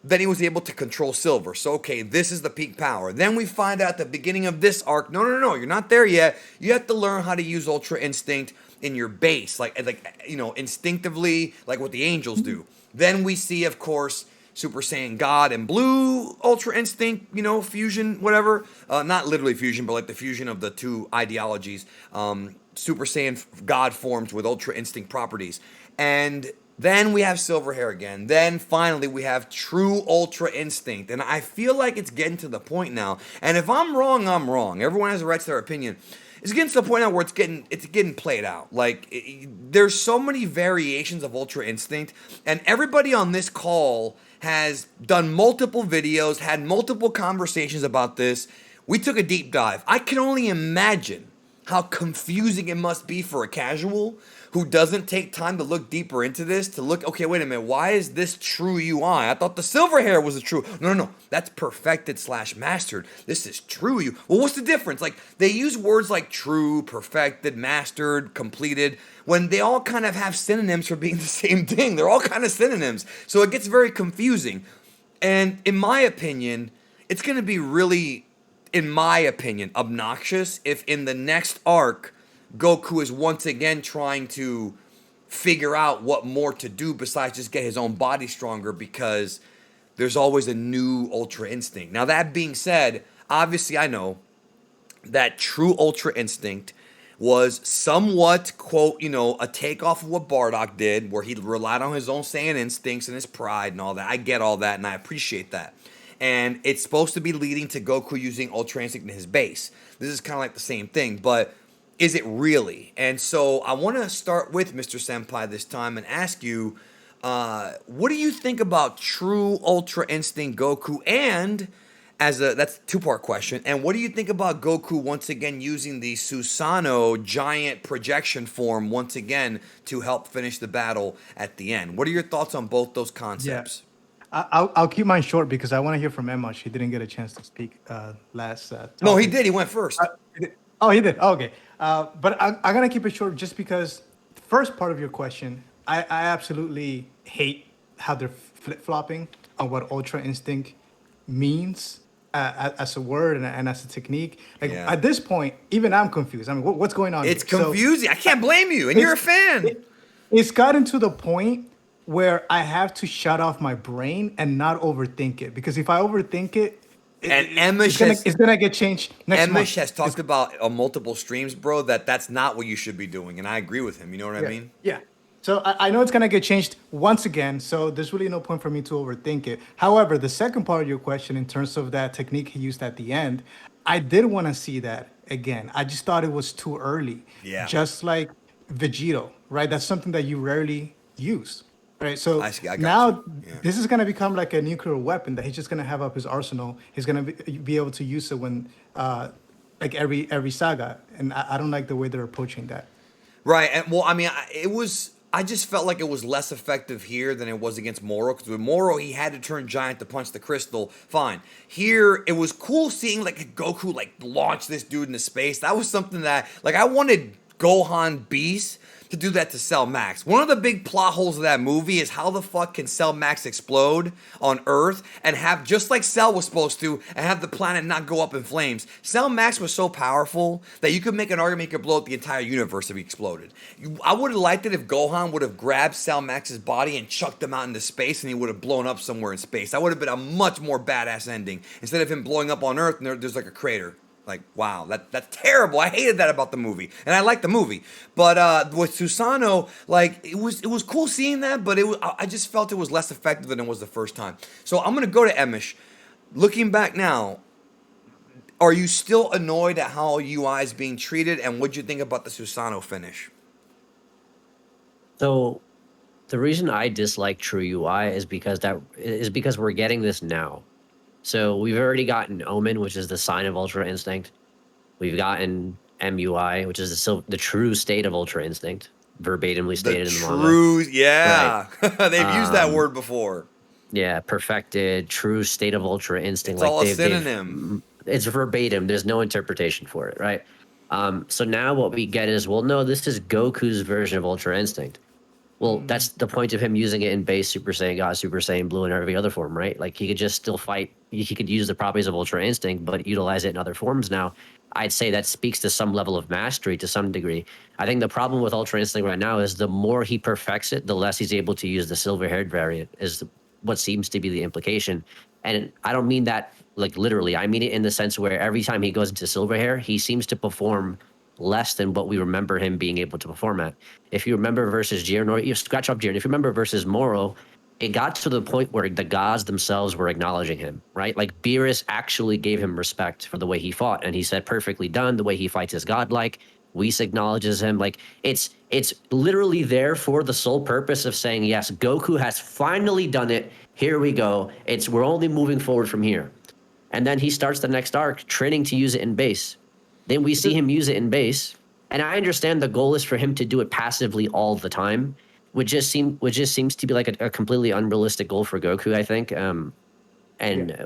then he was able to control Silver. So, okay, this is the peak power. Then we find out at the beginning of this arc, no, you're not there yet. You have to learn how to use Ultra Instinct in your base, like instinctively, like what the angels do. Then we see, of course, Super Saiyan God and Blue Ultra Instinct, fusion, whatever. Not literally fusion, but like the fusion of the two ideologies. Super Saiyan God forms with Ultra Instinct properties. And then we have Silver Hair again. Then finally we have True Ultra Instinct. And I feel like it's getting to the point now. And if I'm wrong, I'm wrong. Everyone has a right to their opinion. It's getting to the point now where it's getting played out. Like, there's so many variations of Ultra Instinct. And everybody on this call has done multiple videos, had multiple conversations about this. we took a deep dive. I can only imagine how confusing it must be for a casual who doesn't take time to look deeper into this, to look, okay, wait a minute, why is this true UI? I thought the silver hair was a true. No, that's perfected / mastered. This is true U. Well, what's the difference? Like, they use words like true, perfected, mastered, completed, when they all kind of have synonyms for being the same thing. They're all kind of synonyms. So it gets very confusing. And in my opinion, it's going to be really, in my opinion, obnoxious if in the next arc, Goku is once again trying to figure out what more to do besides just get his own body stronger, because there's always a new Ultra Instinct. Now, that being said, obviously I know that true Ultra Instinct was somewhat, quote, a takeoff of what Bardock did, where he relied on his own Saiyan instincts and his pride and all that. I get all that, and I appreciate that. And it's supposed to be leading to Goku using Ultra Instinct in his base. This is kind of like the same thing, but is it really? And so I want to start with Mr. Senpai this time and ask you, what do you think about true Ultra Instinct Goku? And that's a two-part question. And what do you think about Goku once again using the Susanoo giant projection form once again to help finish the battle at the end? What are your thoughts on both those concepts? Yeah. I'll keep mine short because I want to hear from Emma. She didn't get a chance to speak last. No, he did. He went first. Oh, he did. Oh, okay. But I'm going to keep it short just because the first part of your question, I absolutely hate how they're flip-flopping on what Ultra Instinct means as a word and as a technique. Like, at this point, even I'm confused. I mean, what's going on It's here? confusing. I can't blame you. And you're a fan. It's gotten to the point where I have to shut off my brain and not overthink it. Because if I overthink it, it's gonna get changed next month. Emish has talked about on multiple streams, bro, that's not what you should be doing, and I agree with him. You know what I mean? Yeah. So I know it's gonna get changed once again. So there's really no point for me to overthink it. However, the second part of your question, in terms of that technique he used at the end, I did want to see that again. I just thought it was too early. Yeah. Just like Vegito, right? That's something that you rarely use. Right, so I got now this is going to become like a nuclear weapon that he's just going to have up his arsenal. He's going to be able to use it when, like every saga, and I don't like the way they're approaching that. Right, and well, I mean, I just felt like it was less effective here than it was against Moro, because with Moro he had to turn giant to punch the crystal. Fine. Here it was cool seeing like Goku like launch this dude into space. That was something that like I wanted Gohan Beast to do that to Cell Max. One of the big plot holes of that movie is how the fuck can Cell Max explode on Earth and have, just like Cell was supposed to, and have the planet not go up in flames. Cell Max was so powerful that you could make an argument he could blow up the entire universe if he exploded. I would have liked it if Gohan would have grabbed Cell Max's body and chucked him out into space and he would have blown up somewhere in space. That would have been a much more badass ending, instead of him blowing up on Earth and there's like a crater. Like, wow, that's terrible. I hated that about the movie, and I liked the movie. But with Susanoo, like it was cool seeing that, but I just felt it was less effective than it was the first time. So I'm gonna go to Emish. Looking back now, are you still annoyed at how UI is being treated, and what'd you think about the Susanoo finish? So the reason I dislike True UI is because we're getting this now. So we've already gotten Omen, which is the sign of Ultra Instinct. We've gotten MUI, which is the true state of Ultra Instinct, verbatimly stated in the manga. True, yeah. Right. They've used that word before. Yeah, perfected, true state of Ultra Instinct. It's like all a synonym. It's verbatim. There's no interpretation for it, right? So now what we get is, well, no, this is Goku's version of Ultra Instinct. Well, that's the point of him using it in base Super Saiyan God, Super Saiyan Blue, and every other form, right? Like, he could just still fight. He could use the properties of Ultra Instinct, but utilize it in other forms now. I'd say that speaks to some level of mastery to some degree. I think the problem with Ultra Instinct right now is the more he perfects it, the less he's able to use the silver-haired variant, is what seems to be the implication. And I don't mean that, like, literally. I mean it in the sense where every time he goes into silver hair, he seems to perform less than what we remember him being able to perform at. If you remember versus Jiren, or you scratch up Jiren, if you remember versus Moro, it got to the point where the gods themselves were acknowledging him, right? Like, Beerus actually gave him respect for the way he fought, and he said, perfectly done, the way he fights is godlike. Whis acknowledges him. Like, it's literally there for the sole purpose of saying, yes, Goku has finally done it. Here we go. We're only moving forward from here. And then he starts the next arc training to use it in base. Then we see him use it in base. And I understand the goal is for him to do it passively all the time, which just seems to be like a completely unrealistic goal for Goku, I think.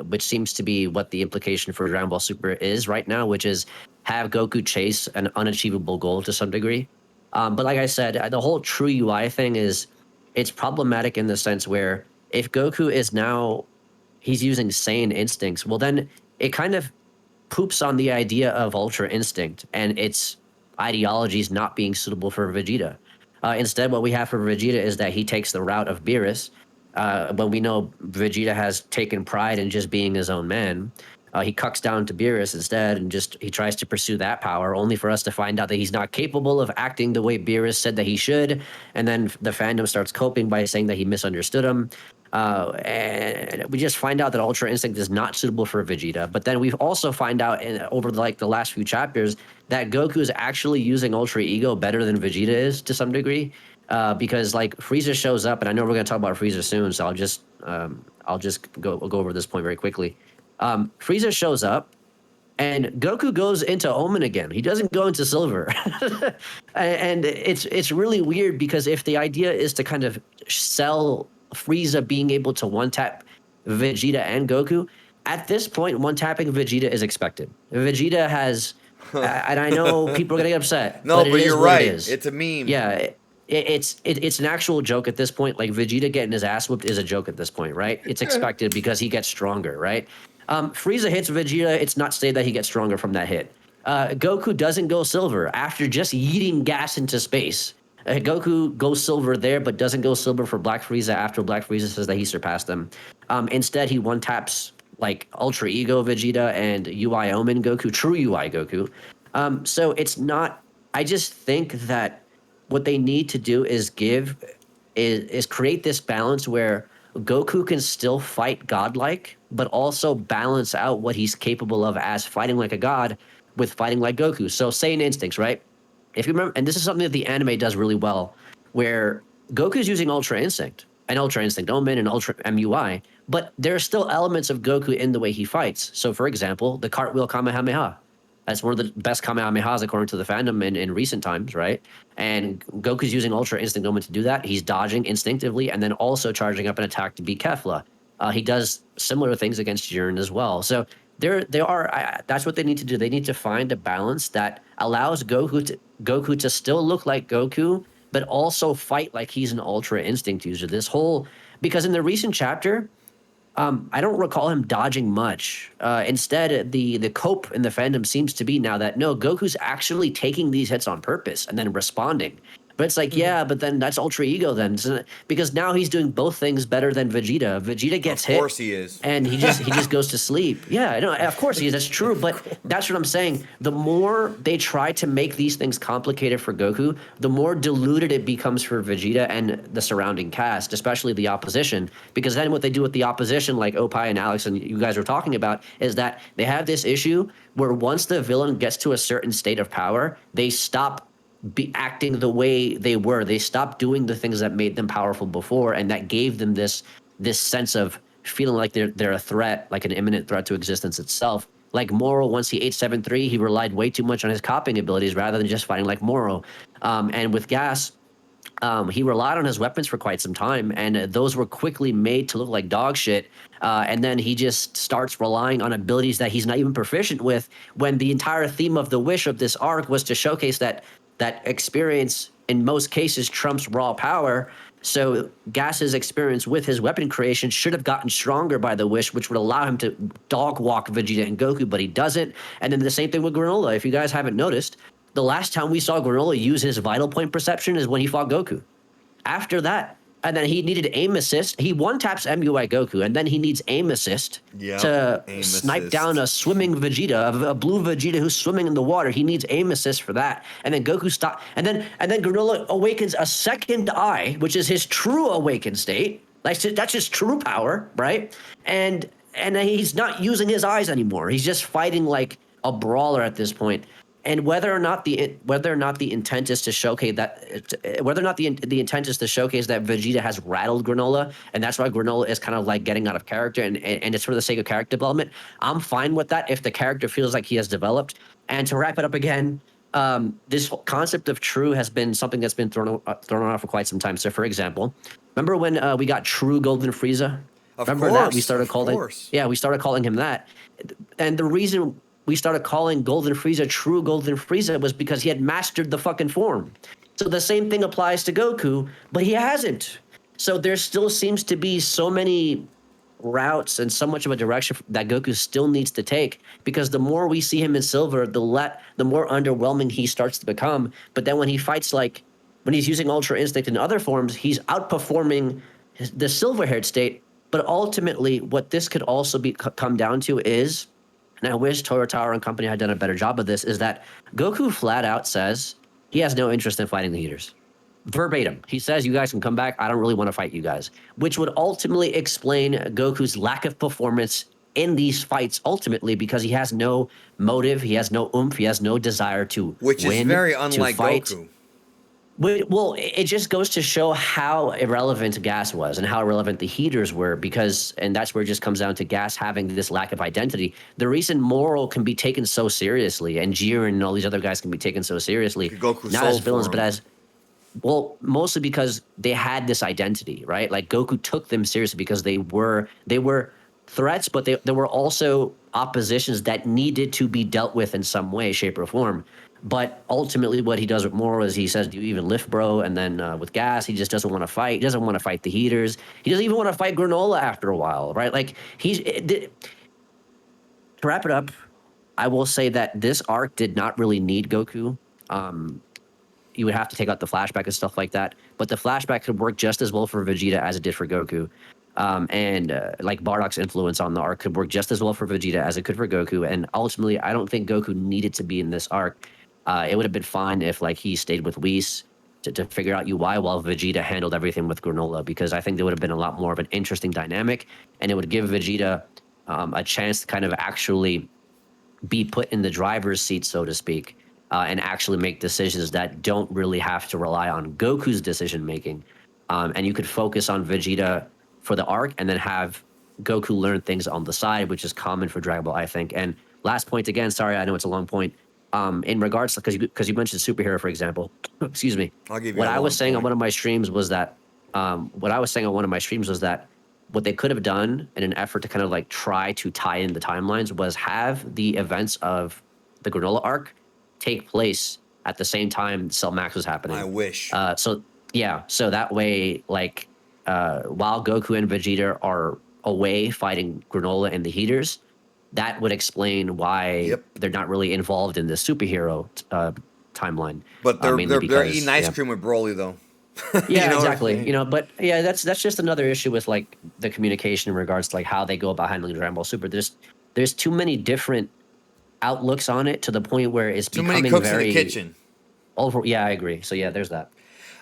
Which seems to be what the implication for Dragon Ball Super is right now, which is have Goku chase an unachievable goal to some degree. But like I said, the whole true UI thing it's problematic in the sense where if Goku is now he's using sane instincts, well then it kind of poops on the idea of Ultra Instinct and its ideologies not being suitable for Vegeta. Instead, what we have for Vegeta is that he takes the route of Beerus, but we know Vegeta has taken pride in just being his own man. He cucks down to Beerus instead, and he tries to pursue that power, only for us to find out that he's not capable of acting the way Beerus said that he should. And then the fandom starts coping by saying that he misunderstood him. And we just find out that Ultra Instinct is not suitable for Vegeta. But then we also find out over the last few chapters that Goku is actually using Ultra Ego better than Vegeta is to some degree. Because like Frieza shows up, and I know we're going to talk about Frieza soon, so I'll just go over this point very quickly. Frieza shows up, and Goku goes into Omen again. He doesn't go into Silver, and it's really weird because if the idea is to kind of sell Frieza being able to one-tap Vegeta and Goku, at this point, one-tapping Vegeta is expected. Vegeta has, and I know people are gonna get upset. No, but you're right. It is. It's a meme. Yeah, it's an actual joke at this point. Like Vegeta getting his ass whooped is a joke at this point, right? It's expected because he gets stronger, right? Frieza hits Vegeta. It's not stated that he gets stronger from that hit. Goku doesn't go Silver after just yeeting gas into space. Goku goes Silver there, but doesn't go Silver for Black Frieza after Black Frieza says that he surpassed them. Instead, he one-taps like Ultra Ego Vegeta and UI Omen Goku, true UI Goku. So it's not. I just think that what they need to do is create this balance where Goku can still fight godlike, but also balance out what he's capable of as fighting like a god with fighting like Goku. So Saiyan instincts, right? If you remember, and this is something that the anime does really well, where Goku's using Ultra Instinct and Ultra Instinct Omen and Ultra MUI, but there are still elements of Goku in the way he fights. So, for example, the cartwheel Kamehameha. That's one of the best Kamehamehas according to the fandom in recent times, right? And Goku's using Ultra Instinct Omen to do that. He's dodging instinctively and then also charging up an attack to beat Kefla. He does similar things against Jiren as well. So that's what they need to do. They need to find a balance that allows Goku to still look like Goku, but also fight like he's an Ultra Instinct user. Because in the recent chapter, I don't recall him dodging much. Instead, the cope in the fandom seems to be now that no, Goku's actually taking these hits on purpose and then responding. But it's like, yeah, but then that's Ultra Ego then, isn't it? Because now he's doing both things better than Vegeta. Vegeta gets hit. Of course he is. And he just goes to sleep. Yeah, I know. Of course he is. That's true. But that's what I'm saying. The more they try to make these things complicated for Goku, the more diluted it becomes for Vegeta and the surrounding cast, especially the opposition. Because then what they do with the opposition, like Opie and Alex and you guys were talking about, is that they have this issue where once the villain gets to a certain state of power, they stop acting the way they were. They stopped doing the things that made them powerful before, and that gave them this sense of feeling like they're a threat, like an imminent threat to existence itself. Like Moro, once he ate 7-3, he relied way too much on his copying abilities rather than just fighting like Moro. And with Gas, he relied on his weapons for quite some time, and those were quickly made to look like dog shit. And then he just starts relying on abilities that he's not even proficient with, when the entire theme of the wish of this arc was to showcase that experience in most cases trumps raw power. So Gas's experience with his weapon creation should have gotten stronger by the wish, which would allow him to dog walk Vegeta and Goku, but he doesn't. And then the same thing with Granolah. If you guys haven't noticed, the last time we saw Granolah use his vital point perception is when he fought Goku. After that, and then he needed aim assist. He one-taps MUI Goku, and then he needs aim assist to snipe down a swimming Vegeta, a blue Vegeta who's swimming in the water. He needs aim assist for that. And then Goku stops. And then Granolah awakens a second eye, which is his true awakened state. Like, that's his true power, right? And he's not using his eyes anymore. He's just fighting like a brawler at this point. And whether or not the intent is to showcase that, whether or not the intent is to showcase that Vegeta has rattled Granolah, and that's why Granolah is kind of like getting out of character, and it's for the sake of character development. I'm fine with that if the character feels like he has developed. And to wrap it up again, this concept of true has been something that's been thrown around for quite some time. So, for example, remember when we got True Golden Frieza? Of Remember that we course, started of calling, course. yeah, we started calling him that, and the reason we started calling Golden Frieza True Golden Frieza was because he had mastered the fucking form. So the same thing applies to Goku, but he hasn't. So there still seems to be so many routes and so much of a direction that Goku still needs to take, because the more we see him in Silver, the more underwhelming he starts to become. But then when he fights, like when he's using Ultra Instinct in other forms, he's outperforming the silver-haired state. But ultimately, what this could also come down to is, and I wish Toyotawa and company had done a better job of this, is that Goku flat out says he has no interest in fighting the Heaters. Verbatim. He says, you guys can come back. I don't really want to fight you guys, which would ultimately explain Goku's lack of performance in these fights, ultimately, because he has no motive, he has no oomph, he has no desire to Which is win, very to unlike fight. Goku. Well, it just goes to show how irrelevant Gas was and how irrelevant the Heaters were, because, and that's where it just comes down to Gas having this lack of identity. The reason Moro can be taken so seriously, and Jiren and all these other guys can be taken so seriously, Goku not as sold villains, for but him. as, well, mostly because they had this identity, right? Like Goku took them seriously because they were threats, but there were also oppositions that needed to be dealt with in some way, shape, or form. But ultimately, what he does with Moro is he says, "Do you even lift, bro?" And then with Gas, he just doesn't want to fight. He doesn't want to fight the Heaters. He doesn't even want to fight Granolah after a while, right? Like to wrap it up, I will say that this arc did not really need Goku. You would have to take out the flashback and stuff like that. But the flashback could work just as well for Vegeta as it did for Goku. And like Bardock's influence on the arc could work just as well for Vegeta as it could for Goku. And ultimately, I don't think Goku needed to be in this arc. It would have been fine if like he stayed with Whis to figure out UI while Vegeta handled everything with Granolah, because I think there would have been a lot more of an interesting dynamic, and it would give Vegeta a chance to kind of actually be put in the driver's seat, so to speak, and actually make decisions that don't really have to rely on Goku's decision making. And you could focus on Vegeta for the arc, and then have Goku learn things on the side, which is common for Dragon Ball, I think. And last point again, sorry, I know it's a long point. In regards to, because you mentioned superhero, for example, excuse me. I'll give you What a I was long saying on point. one of my streams was that what they could have done in an effort to kind of like try to tie in the timelines was have the events of the Granolah arc take place at the same time Cell Max was happening. I wish. So yeah, so that way, like, while Goku and Vegeta are away fighting Granolah and the Heaters, that would explain why Yep. they're not really involved in the superhero timeline. But they're Mainly they're eating because, ice yeah. cream with Broly though. You Yeah, know what I exactly. mean? But yeah, that's just another issue with like the communication in regards to like how they go about handling Dragon Ball Super. There's too many different outlooks on it to the point where it's Too many becoming cooks in the very kitchen. over. Yeah, I agree. So yeah, there's that.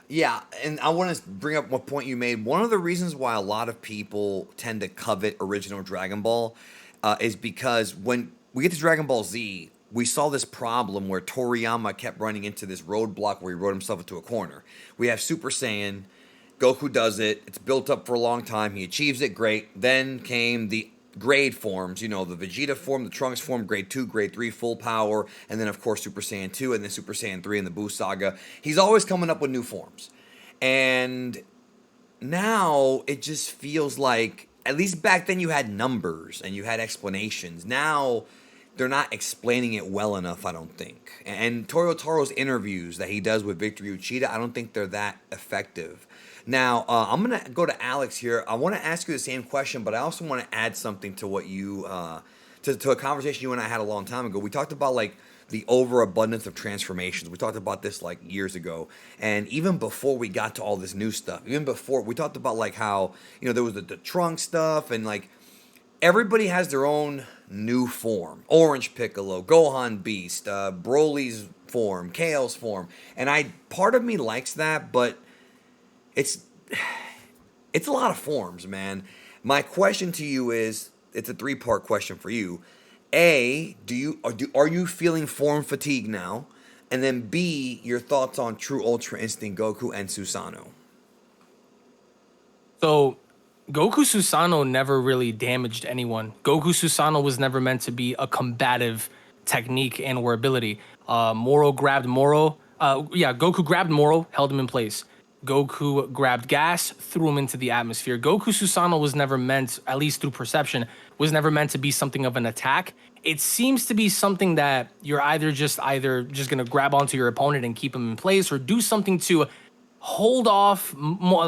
Yeah, and I want to bring up what point you made. One of the reasons why a lot of people tend to covet original Dragon Ball is because when we get to Dragon Ball Z, we saw this problem where Toriyama kept running into this roadblock where he wrote himself into a corner. We have Super Saiyan, Goku does it, it's built up for a long time, he achieves it, great. Then came the grade forms, you know, the Vegeta form, the Trunks form, grade 2, grade 3, full power, and then of course Super Saiyan 2, and then Super Saiyan 3 in the Buu Saga. He's always coming up with new forms. And now it just feels like, at least back then you had numbers and you had explanations. Now they're not explaining it well enough, I don't think. And Toyotaro's interviews that he does with Victor Uchida, I don't think they're that effective. Now, I'm going to go to Alex here. I want to ask you the same question, but I also want to add something to what you, to a conversation you and I had a long time ago. We talked about like the overabundance of transformations. We talked about this like years ago. And even before we got to all this new stuff, even before we talked about like how, you know, there was the trunk stuff and like everybody has their own new form. Orange Piccolo, Gohan Beast, Broly's form, Kale's form. And part of me likes that, but it's a lot of forms, man. My question to you is, it's a three-part question for you. A, are you feeling form fatigue now? And then B, your thoughts on True Ultra Instinct Goku and Susanoo. So Goku Susanoo never really damaged anyone. Goku Susanoo was never meant to be a combative technique and or ability. Moro grabbed Moro. Goku grabbed Moro, held him in place. Goku grabbed gas, threw him into the atmosphere. Goku Susanoo was never meant, at least through perception, was never meant to be something of an attack. It seems to be something that you're either just gonna grab onto your opponent and keep him in place, or do something to hold off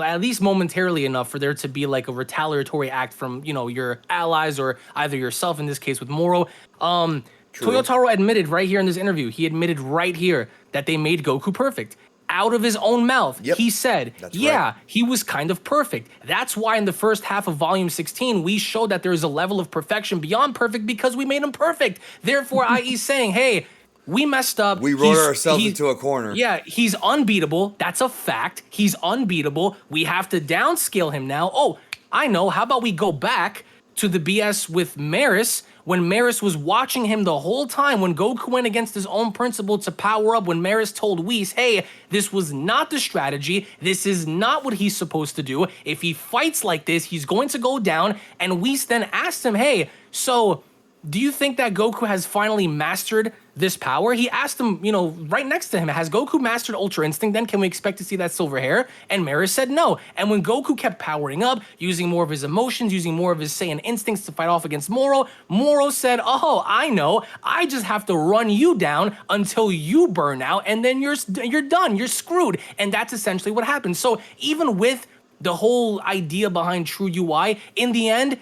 at least momentarily enough for there to be like a retaliatory act from your allies or either yourself in this case with Moro. Toyotaro admitted right here in this interview, he admitted right here that they made Goku perfect. Out of his own mouth, Yep. he said, Right. he was kind of perfect. That's why in the first half of Volume 16, we showed that there is a level of perfection beyond perfect because we made him perfect. Therefore, i.e. saying, hey, we messed up. We wrote ourselves into a corner. Yeah, he's unbeatable. That's a fact. He's unbeatable. We have to downscale him now. Oh, I know. How about we go back to the BS with Maris when Maris was watching him the whole time when Goku went against his own principle to power up, when Maris told Whis, hey, this was not the strategy. This is not what he's supposed to do. If he fights like this, he's going to go down. And Whis then asked him, hey, so do you think that Goku has finally mastered this power? He asked him, right next to him, has Goku mastered Ultra Instinct? Then can we expect to see that silver hair? And Maris said no. And when Goku kept powering up, using more of his emotions, using more of his Saiyan instincts to fight off against Moro, Moro said, oh, I know. I just have to run you down until you burn out, and then you're done. You're screwed. And that's essentially what happened. So even with the whole idea behind True UI, in the end,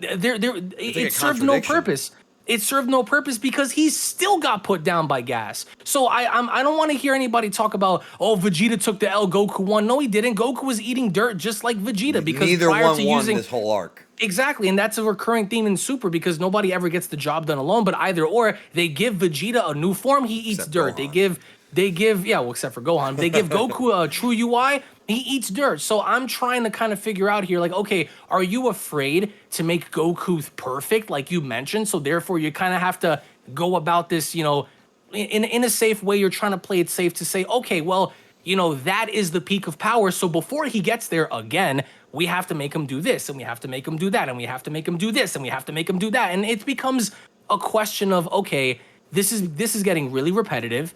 it served no purpose. It served no purpose because he still got put down by gas. So I don't want to hear anybody talk about, oh, Vegeta took the L, Goku won. No, he didn't. Goku was eating dirt just like Vegeta because neither prior one to won using this whole arc. Exactly, and that's a recurring theme in Super because nobody ever gets the job done alone. But either or, they give Vegeta a new form, he eats Except dirt. Gohan. They give except for Gohan, they give Goku a True UI. He eats dirt. So I'm trying to kind of figure out here, like, okay, are you afraid to make Goku perfect, like you mentioned? So therefore, you kind of have to go about this, in a safe way. You're trying to play it safe to say, okay, well, that is the peak of power. So before he gets there again, we have to make him do this, and we have to make him do that, and we have to make him do this, and we have to make him do that. And it becomes a question of, okay, this is getting really repetitive.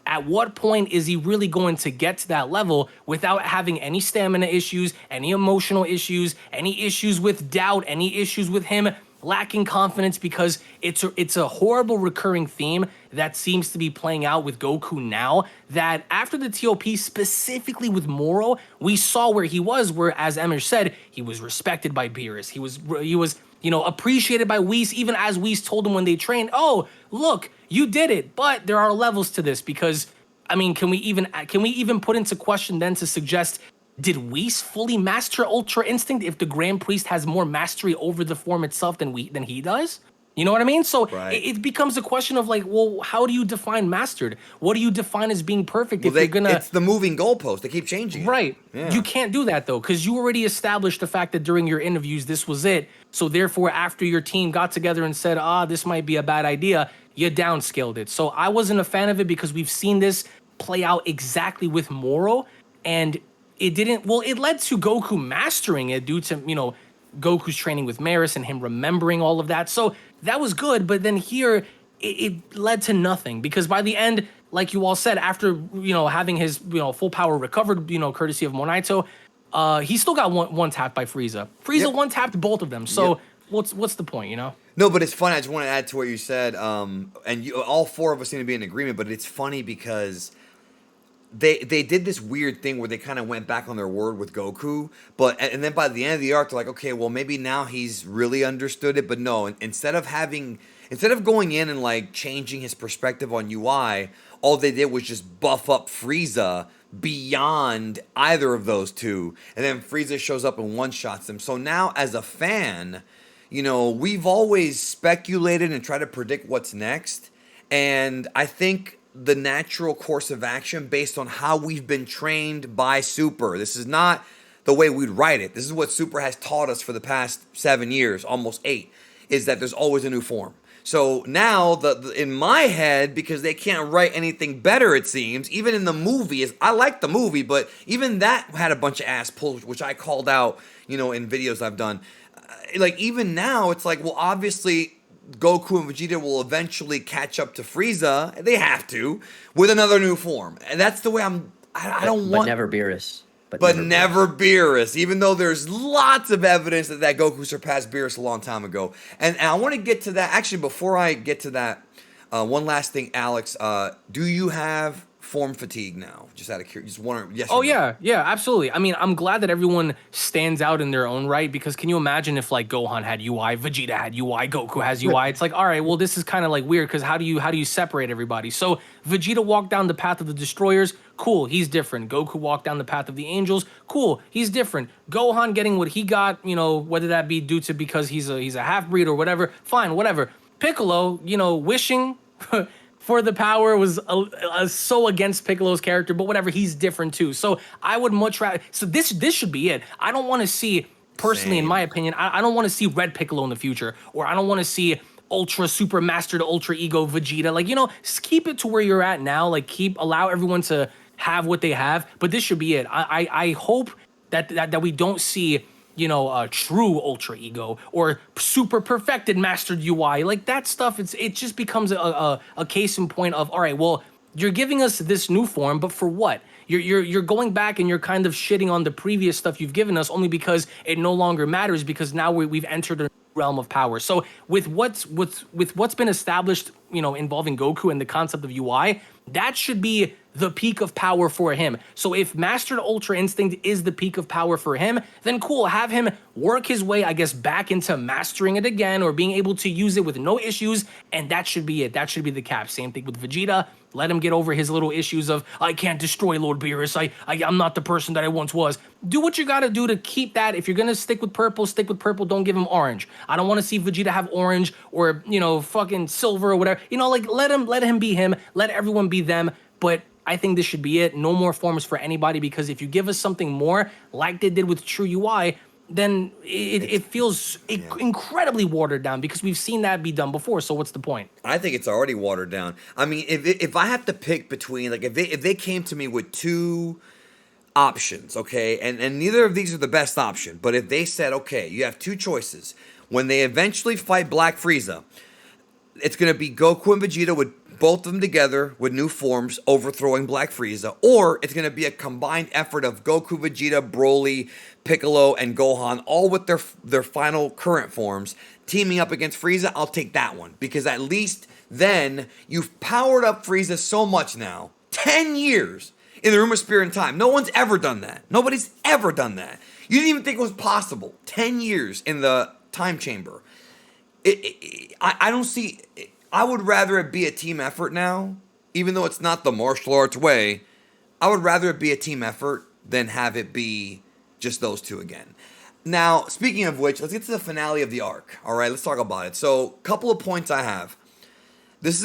At what point is he really going to get to that level without having any stamina issues, any emotional issues, any issues with doubt, any issues with him lacking confidence? Because it's a horrible recurring theme that seems to be playing out with Goku now, that after the TOP, specifically with Moro, we saw where he was, where, as Emish said, he was respected by Beerus. He was appreciated by Whis, even as Whis told him when they trained, oh, look, you did it, but there are levels to this. Because, I mean, can we even put into question then to suggest, did Whis fully master Ultra Instinct if the Grand Priest has more mastery over the form itself than he does? You know what I mean? So Right. it becomes a question of like, well, how do you define mastered? What do you define as being perfect? Well, If you're gonna, it's the moving goalpost. They keep changing it. right? Yeah. You can't do that though, because you already established the fact that during your interviews this was it. So therefore, after your team got together and said, this might be a bad idea, you downscaled it. So I wasn't a fan of it because we've seen this play out exactly with Moro, and it didn't. Well, it led to Goku mastering it due to Goku's training with Maris and him remembering all of that. So that was good, but then here it led to nothing because by the end, like you all said, after having his full power recovered, courtesy of Monaito, he still got one tapped by Frieza. Frieza Yep. one tapped both of them. So Yep. what's the point, No, but it's funny. I just want to add to what you said. All four of us seem to be in agreement, but it's funny because they did this weird thing where they kind of went back on their word with Goku, and then by the end of the arc, they're like, okay, well maybe now he's really understood it. But no, instead of going in and like changing his perspective on UI, all they did was just buff up Frieza beyond either of those two, and then Frieza shows up and one shots him. So now, as a fan, we've always speculated and tried to predict what's next, and I think the natural course of action based on how we've been trained by Super. This is not the way we'd write it. This is what Super has taught us for the past 7 years, almost 8, is that there's always a new form. So now, in my head, because they can't write anything better, it seems, even in the movie, I like the movie, but even that had a bunch of ass pulls, which I called out, in videos I've done. Like, even now, it's like, well, obviously, Goku and Vegeta will eventually catch up to Frieza. They have to, with another new form. And that's the way I don't want... But never Beerus. But never Beerus, even though there's lots of evidence that Goku surpassed Beerus a long time ago. And I want to get to that. Actually, before I get to that, one last thing, Alex. Do you have form fatigue now? Just out of curiosity. Just wondering. Yes. Oh, yeah. Yeah, absolutely. I mean, I'm glad that everyone stands out in their own right, because can you imagine if like Gohan had UI, Vegeta had UI, Goku has UI? It's like, all right, well, this is kind of like weird, because how do you separate everybody? So Vegeta walked down the path of the destroyers. Cool, he's different. Goku walked down the path of the angels. Cool, he's different. Gohan getting what he got, whether that be due to because he's a half-breed or whatever, fine, whatever. Piccolo, wishing for the power was so against Piccolo's character, but whatever, he's different too. So I would much rather, so this should be it. I don't want to see, personally, in my opinion, I don't want to see Red Piccolo in the future, or I don't want to see Ultra Super Master to Ultra Ego Vegeta. Like, just keep it to where you're at now. Like, allow everyone to have what they have, but this should be it. I hope that we don't see, a true Ultra Ego or super perfected mastered UI. Like, that stuff, it just becomes a case in point of, all right, well, you're giving us this new form, but for what? You're going back and you're kind of shitting on the previous stuff you've given us only because it no longer matters, because now we've entered a realm of power. So with what's been established, involving Goku and the concept of UI, that should be the peak of power for him. So if Mastered Ultra Instinct is the peak of power for him, then cool, have him work his way, I guess, back into mastering it again, or being able to use it with no issues, and that should be it. That should be the cap. Same thing with Vegeta. Let him get over his little issues of, I can't destroy Lord Beerus, I'm not the person that I once was. Do what you gotta do to keep that. If you're gonna stick with purple, don't give him orange. I don't wanna see Vegeta have orange, or, fucking silver or whatever. Let him be him, let everyone be them, but I think this should be it. No more forms for anybody, because if you give us something more, like they did with True UI, then it feels incredibly watered down, because we've seen that be done before. So what's the point? I think it's already watered down. I mean, if I have to pick between, like, if they came to me with two options, okay, and neither of these are the best option, but if they said, okay, you have two choices, when they eventually fight Black Frieza, it's going to be Goku and Vegeta with both of them together with new forms overthrowing Black Frieza, or it's going to be a combined effort of Goku, Vegeta, Broly, Piccolo, and Gohan, all with their final current forms, teaming up against Frieza. I'll take that one, because at least then you've powered up Frieza so much now. 10 years in the Room of Spirit and Time. No one's ever done that. Nobody's ever done that. You didn't even think it was possible. 10 years in the time chamber. I don't see... I would rather it be a team effort now, even though it's not the martial arts way. I would rather it be a team effort than have it be just those two again. Now, speaking of which, let's get to the finale of the arc. All right, let's talk about it. So, couple of points I have.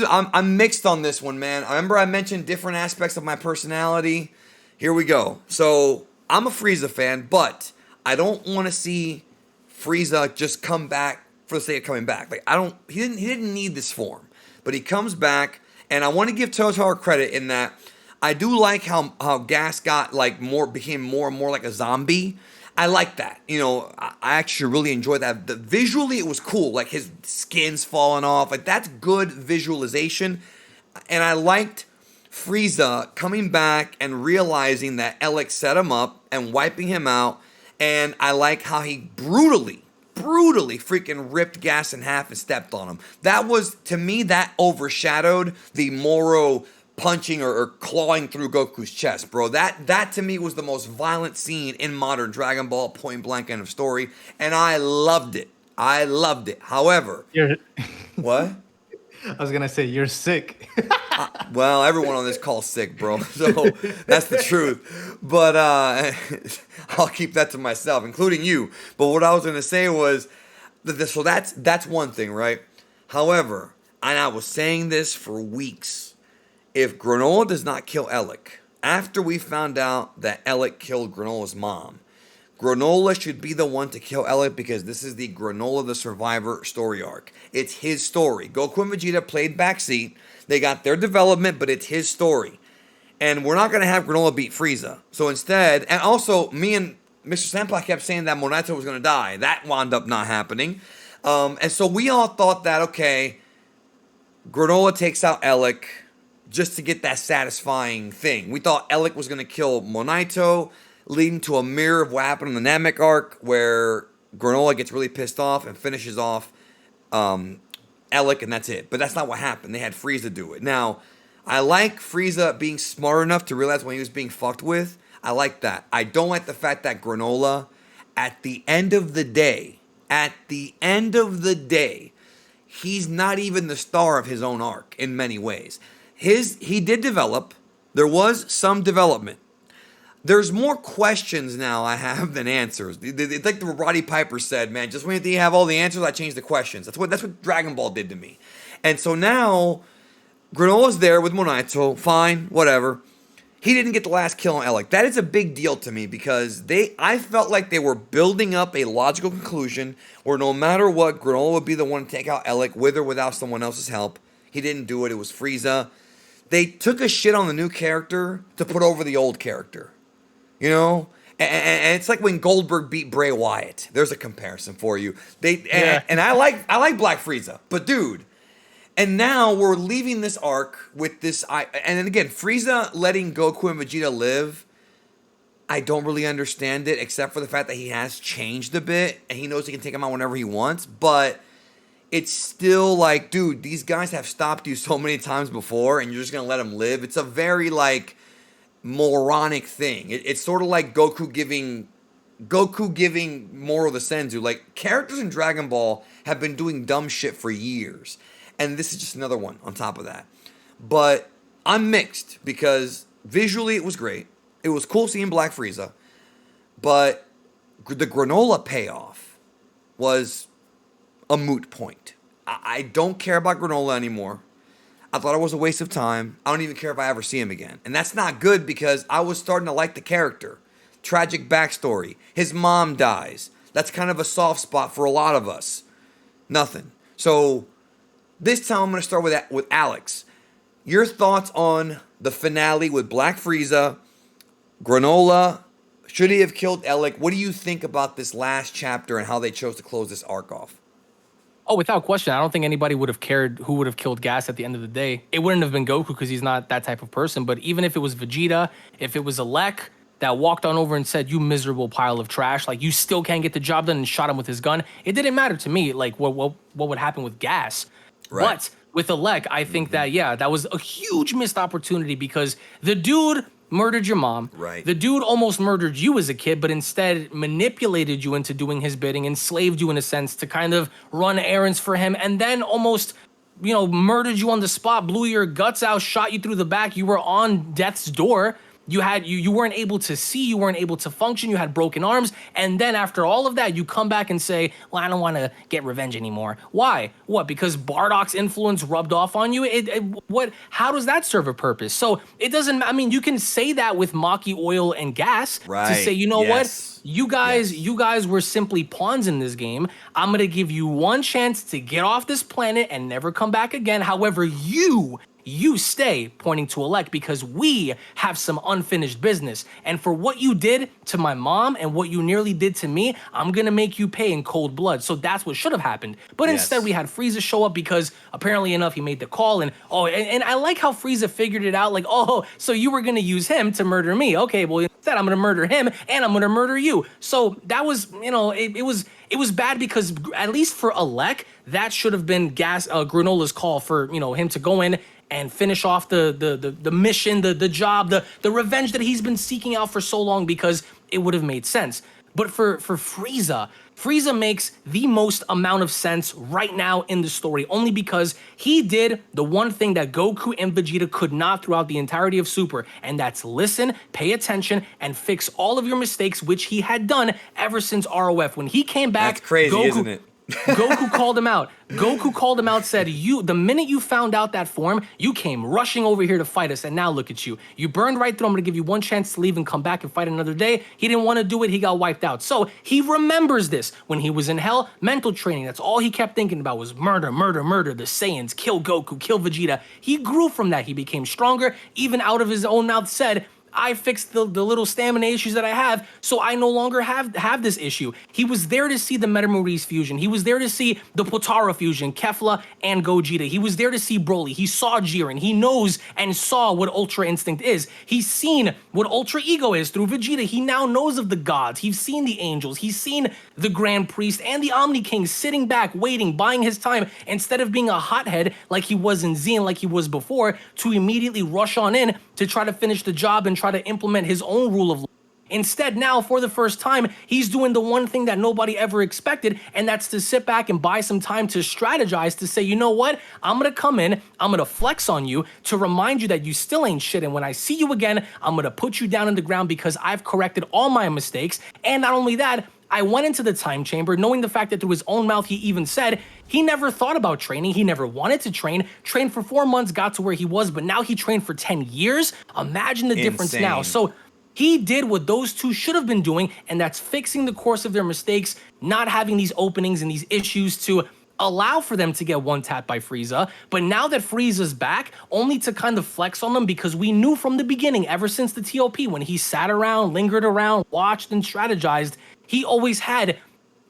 I'm mixed on this one, man. I remember I mentioned different aspects of my personality. Here we go. So, I'm a Frieza fan, but I don't want to see Frieza just come back for the sake of coming back. Like, he didn't need this form, but he comes back, and I want to give Totaro credit in that I do like how Gas got became more and more like a zombie. I like that. I actually really enjoyed that. Visually, it was cool. Like, his skin's falling off. Like, that's good visualization. And I liked Frieza coming back and realizing that Elec set him up and wiping him out. And I like how he brutally freaking ripped Gas in half and stepped on him. That was, to me, that overshadowed the Moro punching or clawing through Goku's chest, bro. That to me was the most violent scene in modern Dragon Ball, point blank, end of story. And I loved it. However, what? I was gonna say, you're sick. Well, everyone on this call's sick, bro. So that's the truth. But I'll keep that to myself, including you. But what I was gonna say was, so that's one thing, right? However, and I was saying this for weeks, if Granolah does not kill Elec, after we found out that Elec killed Granolah's mom, Granolah should be the one to kill Elliot because this is the Granolah the Survivor story arc. It's his story. Goku and Vegeta played backseat. They got their development, but it's his story. And we're not going to have Granolah beat Frieza. So instead, and also me and Mr. Senpai kept saying that Monaito was going to die. That wound up not happening. And so we all thought that, okay, Granolah takes out Ellic just to get that satisfying thing. We thought Ellic was going to kill Monaito, leading to a mirror of what happened in the Namek arc, where Granolah gets really pissed off and finishes off Ellic, and that's it. But that's not what happened. They had Frieza do it. Now, I like Frieza being smart enough to realize when he was being fucked with. I like that. I don't like the fact that Granolah, at the end of the day, he's not even the star of his own arc in many ways. He did develop. There was some development. There's more questions now I have than answers. It's like the Roddy Piper said, man, just when you have all the answers, I change the questions. That's what Dragon Ball did to me. And so now, Granola's there with Monaito, fine, whatever. He didn't get the last kill on Ellic. That is a big deal to me because I felt like they were building up a logical conclusion where no matter what, Granolah would be the one to take out Ellic with or without someone else's help. He didn't do it. It was Frieza. They took a shit on the new character to put over the old character. You know? And it's like when Goldberg beat Bray Wyatt. There's a comparison for you. And I like Black Frieza. But dude, and now we're leaving this arc with this. And then again, Frieza letting Goku and Vegeta live, I don't really understand it, except for the fact that he has changed a bit and he knows he can take him out whenever he wants. But it's still like, dude, these guys have stopped you so many times before, and you're just gonna let them live. It's a very like moronic thing. It's sort of like Goku giving Moro the Senzu. Like, characters in Dragon Ball have been doing dumb shit for years. And this is just another one on top of that. But I'm mixed because visually it was great. It was cool seeing Black Frieza. But the Granolah payoff was a moot point. I don't care about Granolah anymore. I thought it was a waste of time. I don't even care if I ever see him again. And that's not good because I was starting to like the character. Tragic backstory. His mom dies. That's kind of a soft spot for a lot of us. Nothing. So this time I'm going to start with Alex. Your thoughts on the finale with Black Frieza, Granolah? Should he have killed Ellic? What do you think about this last chapter and how they chose to close this arc off? Oh, without question, I don't think anybody would have cared who would have killed Gas at the end of the day. It wouldn't have been Goku because he's not that type of person. But even if it was Vegeta, if it was Elec that walked on over and said, "You miserable pile of trash, like you still can't get the job done," and shot him with his gun, it didn't matter to me. Like what would happen with Gas? Right. But with Elec, I think that that was a huge missed opportunity because the dude murdered your mom. Right. The dude almost murdered you as a kid, but instead manipulated you into doing his bidding, enslaved you in a sense to kind of run errands for him, and then almost, murdered you on the spot, blew your guts out, shot you through the back. You were on death's door. You weren't able to see, you weren't able to function, you had broken arms, and then after all of that, you come back and say, "Well, I don't want to get revenge anymore." Why? What? Because Bardock's influence rubbed off on you? What? How does that serve a purpose? So it doesn't. I mean, you can say that with Maki Oil and Gas to say, you know what? You guys were simply pawns in this game. I'm gonna give you one chance to get off this planet and never come back again. However, you stay, pointing to Elec, because we have some unfinished business. And for what you did to my mom and what you nearly did to me, I'm going to make you pay in cold blood. So that's what should have happened. But instead we had Frieza show up because apparently enough, he made the call. And I like how Frieza figured it out. Like, oh, so you were going to use him to murder me. Okay, well, instead I'm going to murder him and I'm going to murder you. So that was, it was bad because at least for Elec, that should have been Granola's call for, him to go in and finish off the mission, the job, the revenge that he's been seeking out for so long, because it would have made sense. But for Frieza makes the most amount of sense right now in the story, only because he did the one thing that Goku and Vegeta could not throughout the entirety of Super, and that's listen, pay attention, and fix all of your mistakes, which he had done ever since ROF. When he came back, that's crazy, Goku, isn't it? Goku called him out. Goku called him out, said, the minute you found out that form, you came rushing over here to fight us, and now look at you. You burned right through. I'm going to give you one chance to leave and come back and fight another day. He didn't want to do it. He got wiped out. So he remembers this. When he was in hell, mental training, that's all he kept thinking about was murder, murder, murder, the Saiyans, kill Goku, kill Vegeta. He grew from that. He became stronger, even out of his own mouth said, I fixed the little stamina issues that I have, so I no longer have this issue. He was there to see the Metamuris fusion. He was there to see the Potara fusion, Kefla and Gogeta. He was there to see Broly. He saw Jiren. He knows and saw what Ultra Instinct is. He's seen what Ultra Ego is through Vegeta. He now knows of the gods. He's seen the angels. He's seen the Grand Priest and the Omni King sitting back, waiting, buying his time, instead of being a hothead like he was in Z and like he was before, to immediately rush on in to try to finish the job and try to implement his own rule of law. Instead, now, for the first time, he's doing the one thing that nobody ever expected, and that's to sit back and buy some time to strategize, to say, you know what? I'm going to come in, I'm going to flex on you to remind you that you still ain't shit, and when I see you again, I'm going to put you down in the ground because I've corrected all my mistakes. And not only that, I went into the time chamber knowing the fact that through his own mouth he even said he never thought about training. He never wanted to train. Trained for 4 months, got to where he was, but now he trained for 10 years. Imagine the difference now. So he did what those two should have been doing, and that's fixing the course of their mistakes, not having these openings and these issues to allow for them to get one tap by Frieza. But now that Frieza's back, only to kind of flex on them, because we knew from the beginning, ever since the TOP, when he sat around, lingered around, watched and strategized, he always had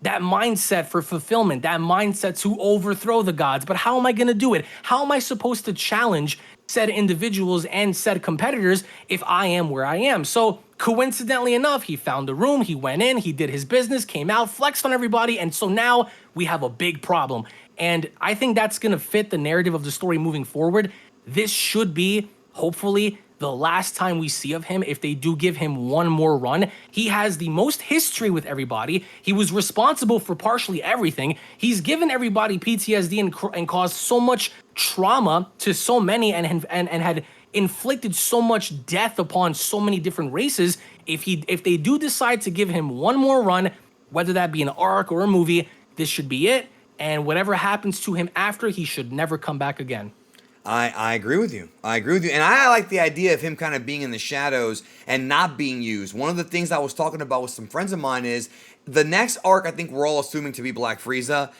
that mindset for fulfillment, that mindset to overthrow the gods. But how am I going to do it? How am I supposed to challenge said individuals and said competitors if I am where I am? So coincidentally enough, he found the room, he went in, he did his business, came out, flexed on everybody, and so now we have a big problem. And I think that's going to fit the narrative of the story moving forward. This should be, hopefully, the last time we see of him, if they do give him one more run. He has the most history with everybody. He was responsible for partially everything. He's given everybody PTSD and caused so much trauma to so many, and had inflicted so much death upon so many different races. If they do decide to give him one more run, whether that be an arc or a movie, this should be it. And whatever happens to him after, he should never come back again. I agree with you. I agree with you. And I like the idea of him kind of being in the shadows and not being used. One of the things I was talking about with some friends of mine is the next arc, I think we're all assuming to be Black Frieza.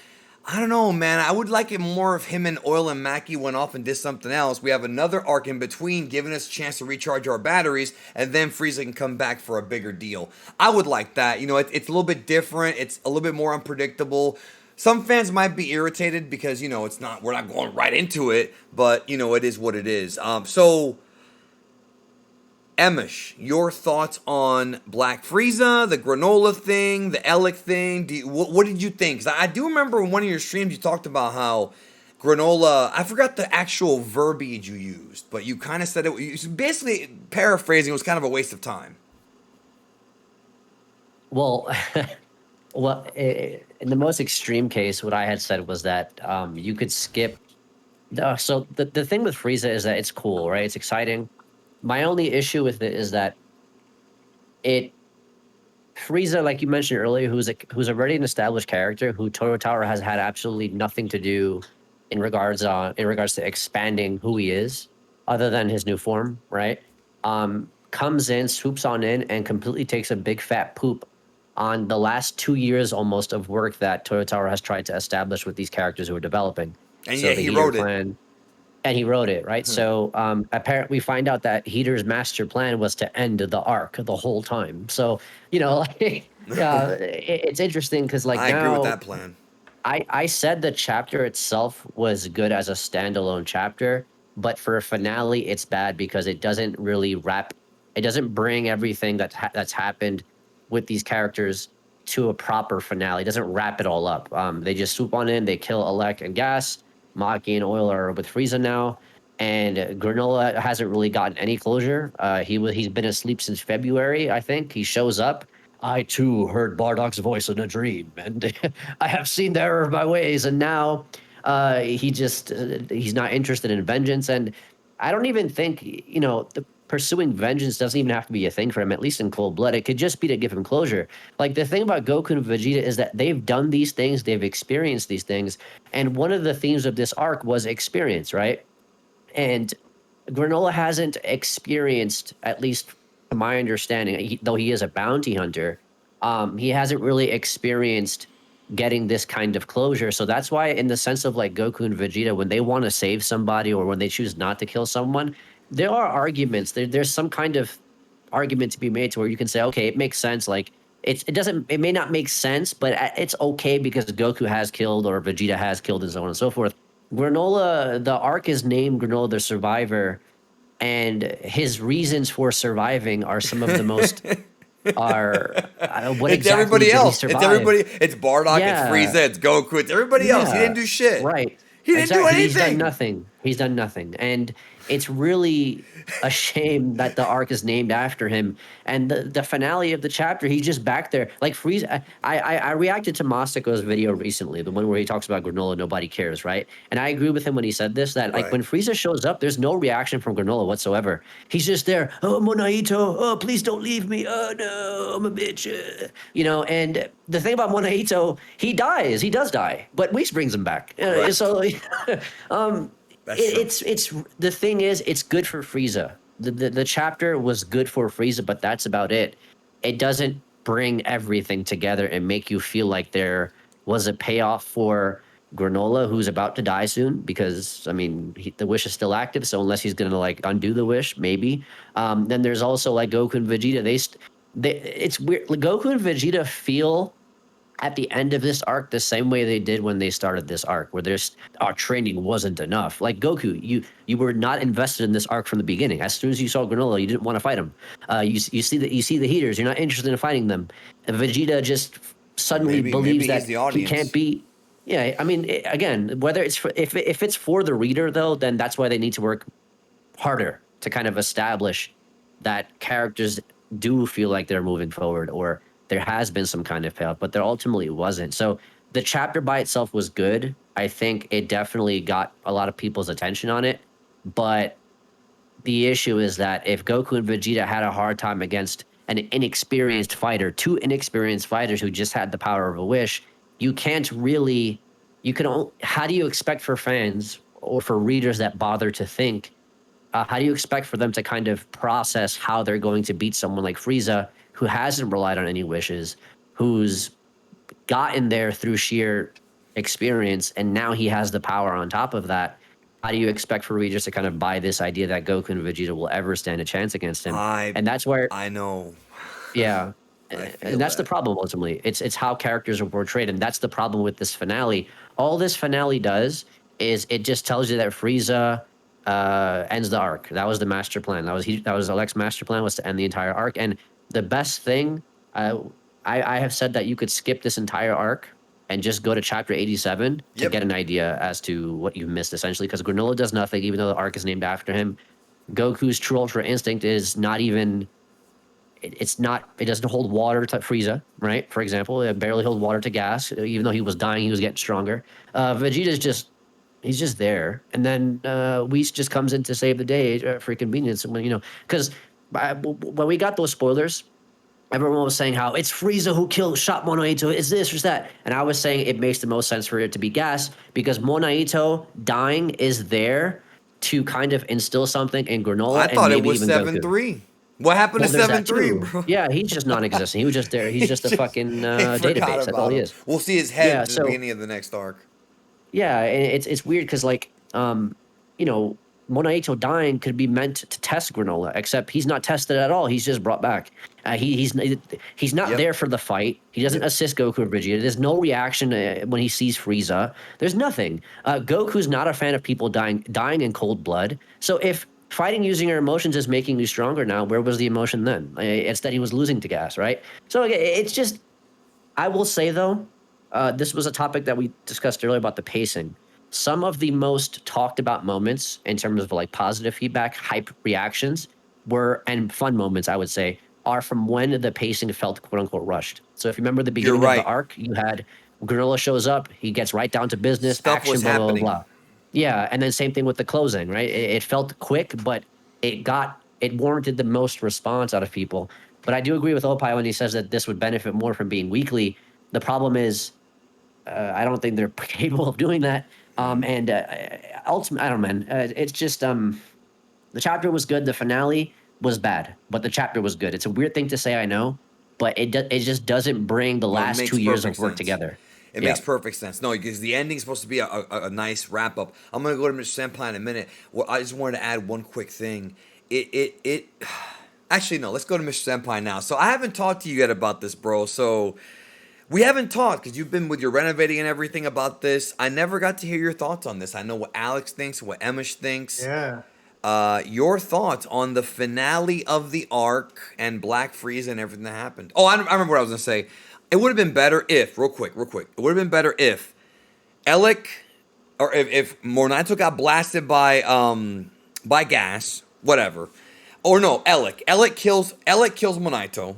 I don't know, man. I would like it more if him and Oil and Mackie went off and did something else. We have another arc in between, giving us a chance to recharge our batteries, and then Frieza can come back for a bigger deal. I would like that. You know, it's a little bit different. It's a little bit more unpredictable. Some fans might be irritated because, you know, we're not going right into it, but, you know, it is what it is. So, Emish, your thoughts on Black Frieza, the Granolah thing, the Elec thing? What did you think? 'Cause I do remember in one of your streams you talked about how Granolah, I forgot the actual verbiage you used, but you kind of said it, basically paraphrasing, it was kind of a waste of time. Well, well, in the most extreme case, what I had said was that you could skip. So the thing with Frieza is that it's cool, right? It's exciting. My only issue with it is that Frieza, like you mentioned earlier, who's already an established character, who Toru has had absolutely nothing to do in regards to expanding who he is, other than his new form, right? Comes in, swoops on in, and completely takes a big fat poop on the last 2 years almost of work that Toru has tried to establish with these characters who are developing. And so yeah, he wrote it. And he wrote it, right? So apparently we find out that Heater's master plan was to end the arc the whole time. So, you know, like, it's interesting because, like, I agree with that plan. I said the chapter itself was good as a standalone chapter, but for a finale, it's bad because it doesn't really it doesn't bring everything that's happened with these characters to a proper finale. It doesn't wrap it all up. They just swoop on in, they kill Elec and Gas. Maki and Oil are with Frieza now, and Granolah hasn't really gotten any closure. He's been asleep since February, I think. He shows up. I too heard Bardock's voice in a dream, and I have seen the error of my ways. And now he's not interested in vengeance. And I don't even think, the pursuing vengeance doesn't even have to be a thing for him, at least in Cold Blood. It could just be to give him closure. Like, the thing about Goku and Vegeta is that they've done these things, they've experienced these things. And one of the themes of this arc was experience, right? And Granolah hasn't experienced, at least to my understanding, though he is a bounty hunter, he hasn't really experienced getting this kind of closure. So that's why, in the sense of like Goku and Vegeta, when they want to save somebody or when they choose not to kill someone, there are arguments. There's some kind of argument to be made to where you can say, okay, it makes sense. Like, it may not make sense, but it's okay because Goku has killed or Vegeta has killed and so on and so forth. Granolah, the arc is named Granolah the Survivor, and his reasons for surviving are some of the most are what It's exactly everybody did he else. survive? It's everybody. It's Bardock. Yeah. It's Frieza. It's Goku. It's everybody else. He didn't do shit. Right. He didn't do Exactly. He's done anything. nothing. He's done nothing. And it's really a shame that the arc is named after him. And the finale of the chapter, he's just back there. Like Frieza, I reacted to Masako's video recently, the one where he talks about Granolah, nobody cares, right? And I agree with him when he said this, that like Right. when Frieza shows up, there's no reaction from Granolah whatsoever. He's just there, oh, Monaito, oh, please don't leave me. Oh, no, I'm a bitch. And the thing about Monaito, he dies. He does die, but Whis brings him back. Right. So That's true. it's the thing is, it's good for Frieza. The chapter was good for Frieza, but that's about it. It doesn't bring everything together and make you feel like there was a payoff for Granolah, who's about to die soon, because I mean the wish is still active. So unless he's gonna like undo the wish, maybe. Then there's also like Goku and Vegeta. It's weird. Like, Goku and Vegeta feel at the end of this arc the same way they did when they started this arc, where our training wasn't enough. Like Goku, you were not invested in this arc from the beginning. As soon as you saw Granolah, you didn't want to fight him. You see the heaters, you're not interested in fighting them. And Vegeta just suddenly believes maybe that he's the audience. he can't be. Yeah, I mean, again, whether it's if it's for the reader though, then that's why they need to work harder to kind of establish that characters do feel like they're moving forward or there has been some kind of payoff, but there ultimately wasn't. So the chapter by itself was good. I think it definitely got a lot of people's attention on it. But the issue is that if Goku and Vegeta had a hard time against an inexperienced fighter, two inexperienced fighters who just had the power of a wish, you can't really, how do you expect for fans or for readers that bother to think, how do you expect for them to kind of process how they're going to beat someone like Frieza, who hasn't relied on any wishes, who's gotten there through sheer experience, and now he has the power on top of that? How do you expect for readers to kind of buy this idea that Goku and Vegeta will ever stand a chance against him? And that's where, I know. yeah, I feel and that's the that. problem ultimately. It's how characters are portrayed, and that's the problem with this finale. All this finale does is it just tells you that Frieza ends the arc. That was the master plan. That was Alex's master plan, was to end the entire arc. And the best thing, I have said that you could skip this entire arc and just go to chapter 87 to Yep. get an idea as to what you've missed, essentially, because Granolah does nothing, even though the arc is named after him. Goku's true ultra instinct is not even, it doesn't hold water to Frieza, right? For example, it barely held water to gas. Even though he was dying, he was getting stronger. Vegeta's he's just there. And then Whis just comes in to save the day for convenience. Because when we got those spoilers, everyone was saying how it's Frieza who shot Monaito, it's this or that. And I was saying it makes the most sense for it to be gas, because Monaito dying is there to kind of instill something in Granolah I and thought it maybe was even Goku. 7-3. What happened Well, to there's that 7-3, too. bro? Yeah, he's just non-existent. He was just there. He's just a fucking He forgot database. That's all about he him. is. We'll see his head Yeah, at the so beginning of the next arc. yeah, and it's weird because like Monaito dying could be meant to test Granolah, except he's not tested at all. He's just brought back. He's not Yep. there for the fight. He doesn't assist Goku or Vegeta. There's no reaction when he sees Frieza. There's nothing. Goku's not a fan of people dying in cold blood. So if fighting using your emotions is making you stronger now, where was the emotion then? It's that he was losing to gas, right? So it's just, I will say though, this was a topic that we discussed earlier about the pacing. Some of the most talked about moments in terms of like positive feedback, hype reactions and fun moments, I would say, are from when the pacing felt quote unquote rushed. So if you remember the You're beginning of the right. arc, you had Granolah shows up, he gets right down to business, Stuff action, was blah, blah, blah, happening. blah. Yeah, and then same thing with the closing, right? It felt quick, but it warranted the most response out of people. But I do agree with Opie when he says that this would benefit more from being weekly. The problem is, I don't think they're capable of doing that. And ultimately, I don't know, man. It's just the chapter was good. The finale was bad, but the chapter was good. It's a weird thing to say, I know, but it just doesn't bring the No, it last makes 2 years perfect of work sense. together. It makes Yeah. perfect sense. No, because the ending's supposed to be a nice wrap up. I'm gonna go to Mr. Senpai in a minute. Well, I just wanted to add one quick thing. It actually no. Let's go to Mr. Senpai now. So I haven't talked to you yet about this, bro. So we haven't talked because you've been with your renovating and everything about this. I never got to hear your thoughts on this. I know what Alex thinks, what Emish thinks. Yeah. Your thoughts on the finale of the arc and Black Frieza and everything that happened. Oh, I remember what I was gonna say. It would have been better if, real quick. It would have been better if Alec, or if Mornaito got blasted by gas, whatever. Or no, Alec. Alec kills Monito.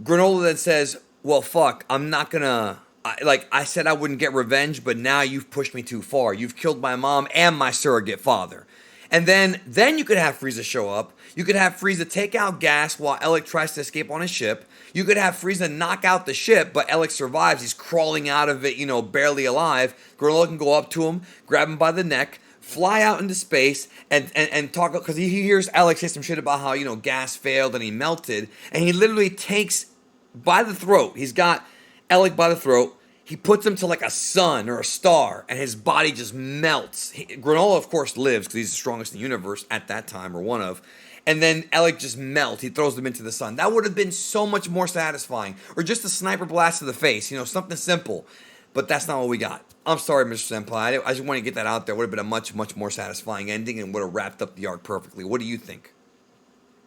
Granolah then says, "Well, fuck, I'm not gonna. I said I wouldn't get revenge, but now you've pushed me too far. You've killed my mom and my surrogate father." And then you could have Frieza show up. You could have Frieza take out Gas while Alec tries to escape on his ship. You could have Frieza knock out the ship, but Alec survives. He's crawling out of it, barely alive. Granolah can go up to him, grab him by the neck, fly out into space, and talk, because he hears Alec say some shit about how Gas failed and he melted, and he literally takes by the throat. He's got Alec by the throat. He puts him to like a sun or a star, and his body just melts. Granolah, of course, lives because he's the strongest in the universe at that time, or one of. And then Alec just melts. He throws him into the sun. That would have been so much more satisfying. Or just a sniper blast to the face, something simple. But that's not what we got. I'm sorry, Mr. Senpai. I just want to get that out there. It would have been a much, much more satisfying ending and would have wrapped up the arc perfectly. What do you think?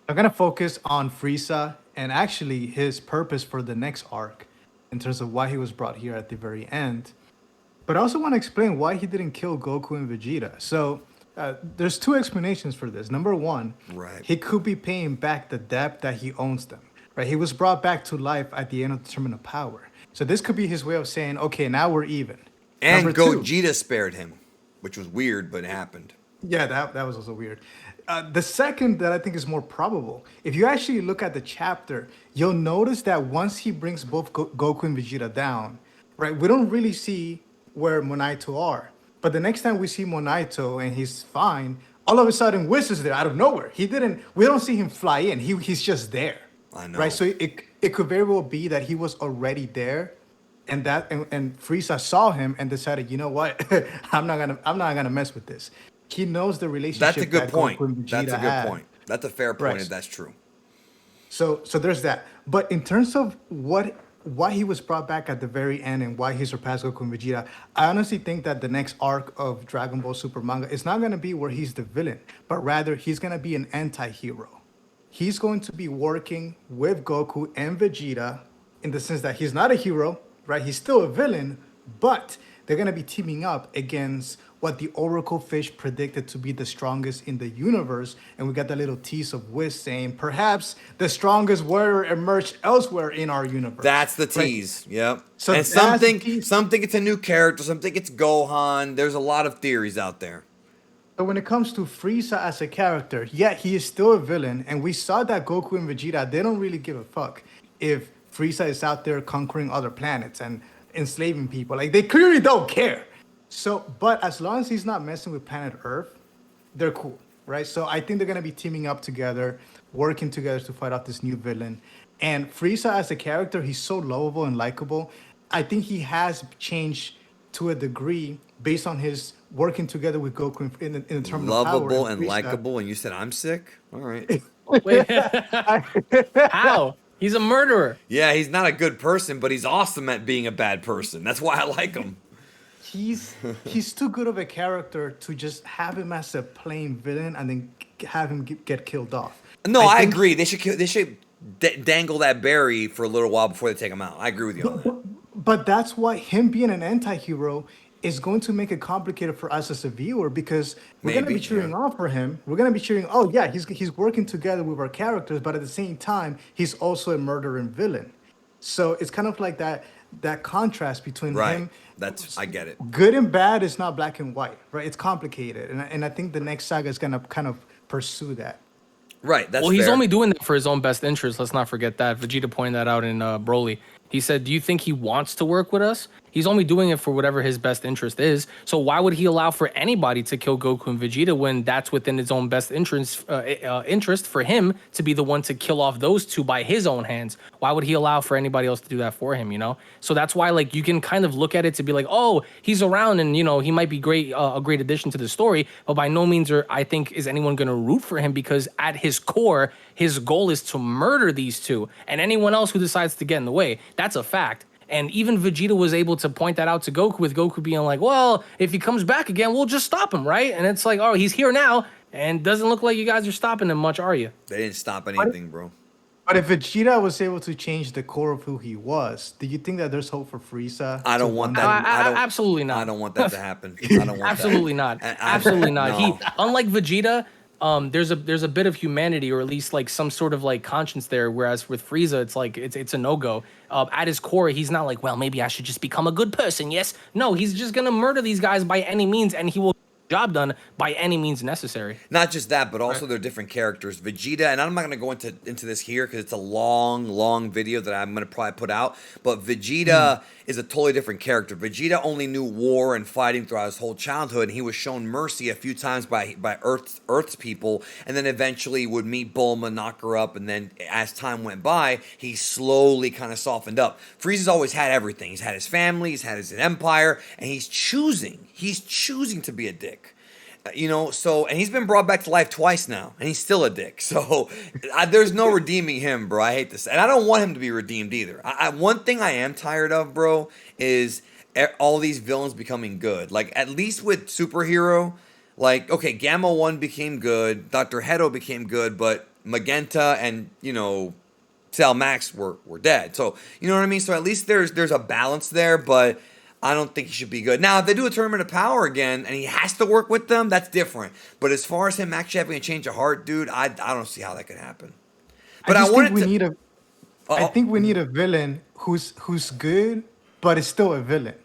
I'm gonna focus on Frieza and actually his purpose for the next arc, in terms of why he was brought here at the very end. But I also want to explain why he didn't kill Goku and Vegeta. So there's two explanations for this. Number one, Right. he could be paying back the debt that he owns them. Right? He was brought back to life at the end of the Tournament of Power. So this could be his way of saying, okay, now we're even. And Number two, Gogeta spared him, which was weird, but it happened. yeah, that was also weird. The second that I think is more probable, if you actually look at the chapter, you'll notice that once he brings both Goku and Vegeta down, right, we don't really see where Monaito are. But the next time we see Monaito and he's fine, all of a sudden Whis is there out of nowhere. We don't see him fly in. He's just there. I know. Right, so it could very well be that he was already there, and Frieza saw him and decided, you know what, I'm not gonna mess with this. He knows the relationship. That's a good that point. Goku and Vegeta That's a good had. point. That's a fair point Right. if that's true. So there's that. But in terms of why he was brought back at the very end and why he surpassed Goku and Vegeta, I honestly think that the next arc of Dragon Ball Super manga is not going to be where he's the villain, but rather he's going to be an anti-hero. He's going to be working with Goku and Vegeta in the sense that he's not a hero, right? He's still a villain, but they're going to be teaming up against what the Oracle Fish predicted to be the strongest in the universe. And we got that little tease of Whis saying, perhaps the strongest warrior emerged elsewhere in our universe. That's the Right? tease. Yep. So And that's the something tease. it's a new character, something it's Gohan. There's a lot of theories out there. So when it comes to Frieza as a character, yeah, he is still a villain, and we saw that Goku and Vegeta, they don't really give a fuck if Frieza is out there conquering other planets and enslaving people. Like, they clearly don't care. So, but as long as he's not messing with planet Earth, they're cool, right? So I think they're gonna be teaming up together, working together to fight off this new villain. And Frieza as a character, he's so lovable and likable. I think he has changed to a degree based on his working together with Goku in the Tournament of Power. Lovable and Frieza- likable, and you said I'm sick? All right. Wait, how? He's a murderer. Yeah, he's not a good person, but he's awesome at being a bad person. That's why I like him. He's too good of a character to just have him as a plain villain and then have him get killed off. No, I think- agree. They should dangle that berry for a little while before they take him out. I agree with you on that. But that's why him being an anti-hero is going to make it complicated for us as a viewer, because we're going to be Maybe, cheering yeah. on for him. We're going to be cheering, oh yeah, he's working together with our characters, but at the same time, he's also a murderer and villain. So it's kind of like that that contrast between Right. him. I get it. Good and bad is not black and white, right? It's complicated, and I think the next saga is gonna kind of pursue that. Right. That's Well, he's fair. only doing that for his own best interest. Let's not forget that. Vegeta pointed that out in Broly. He said, "Do you think he wants to work with us? He's only doing it for whatever his best interest is. So why would he allow for anybody to kill Goku and Vegeta when that's within his own best interest for him to be the one to kill off those two by his own hands? Why would he allow for anybody else to do that for him? You know. So that's why like you can kind of look at it to be like, oh, he's around and you know he might be great, a great addition to the story, but by no means I think is anyone going to root for him because at his core, his goal is to murder these two and anyone else who decides to get in the way. That's a fact. And even Vegeta was able to point that out to Goku with Goku being like, well, if he comes back again, we'll just stop him, right? And it's like, oh, he's here now and doesn't look like you guys are stopping him much, are you? They didn't stop anything, bro. But if Vegeta was able to change the core of who he was, do you think that there's hope for Frieza? I don't to want one that. day- I don't, absolutely not. I don't want that to happen. I don't want Absolutely that. not. Absolutely not. No. He, unlike Vegeta, there's a bit of humanity or at least like some sort of like conscience there. Whereas with Frieza, it's like it's a no go. At his core, he's not like, well, maybe I should just become a good person. Yes, no, he's just gonna murder these guys by any means, and he will get the job done by any means necessary. Not just that, but also they're different characters. Vegeta, and I'm not going to go into this here because it's a long video that I'm going to probably put out. But Vegeta is a totally different character. Vegeta only knew war and fighting throughout his whole childhood, and he was shown mercy a few times by Earth's people, and then eventually would meet Bulma, knock her up, and then as time went by, he slowly kind of softened up. Frieza's always had everything. He's had his family, he's had his empire, and he's choosing to be a dick. You know, so, and he's been brought back to life twice now, and he's still a dick. So, there's no redeeming him, bro. I hate this. And I don't want him to be redeemed either. One thing I am tired of, bro, is all these villains becoming good. Like, at least with Superhero, like, okay, Gamma 1 became good, Dr. Hedo became good, but Magenta and, you know, Cell Max were dead. So, you know what I mean? So, at least there's a balance there, but I don't think he should be good. Now, if they do a Tournament of Power again and he has to work with them, that's different. But as far as him actually having a change of heart, dude, I don't see how that could happen. But I think we need a villain who's good, but is still a villain.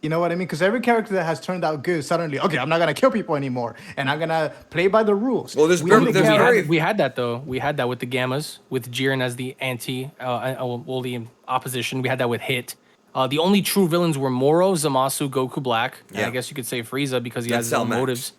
You know what I mean? Because every character that has turned out good, suddenly, okay, I'm not gonna kill people anymore, and I'm gonna play by the rules. Well, We had that though. We had that with the Gammas, with Jiren as the the opposition. We had that with Hit. The only true villains were Moro, Zamasu, Goku Black, and I guess you could say Frieza because he has his own motives,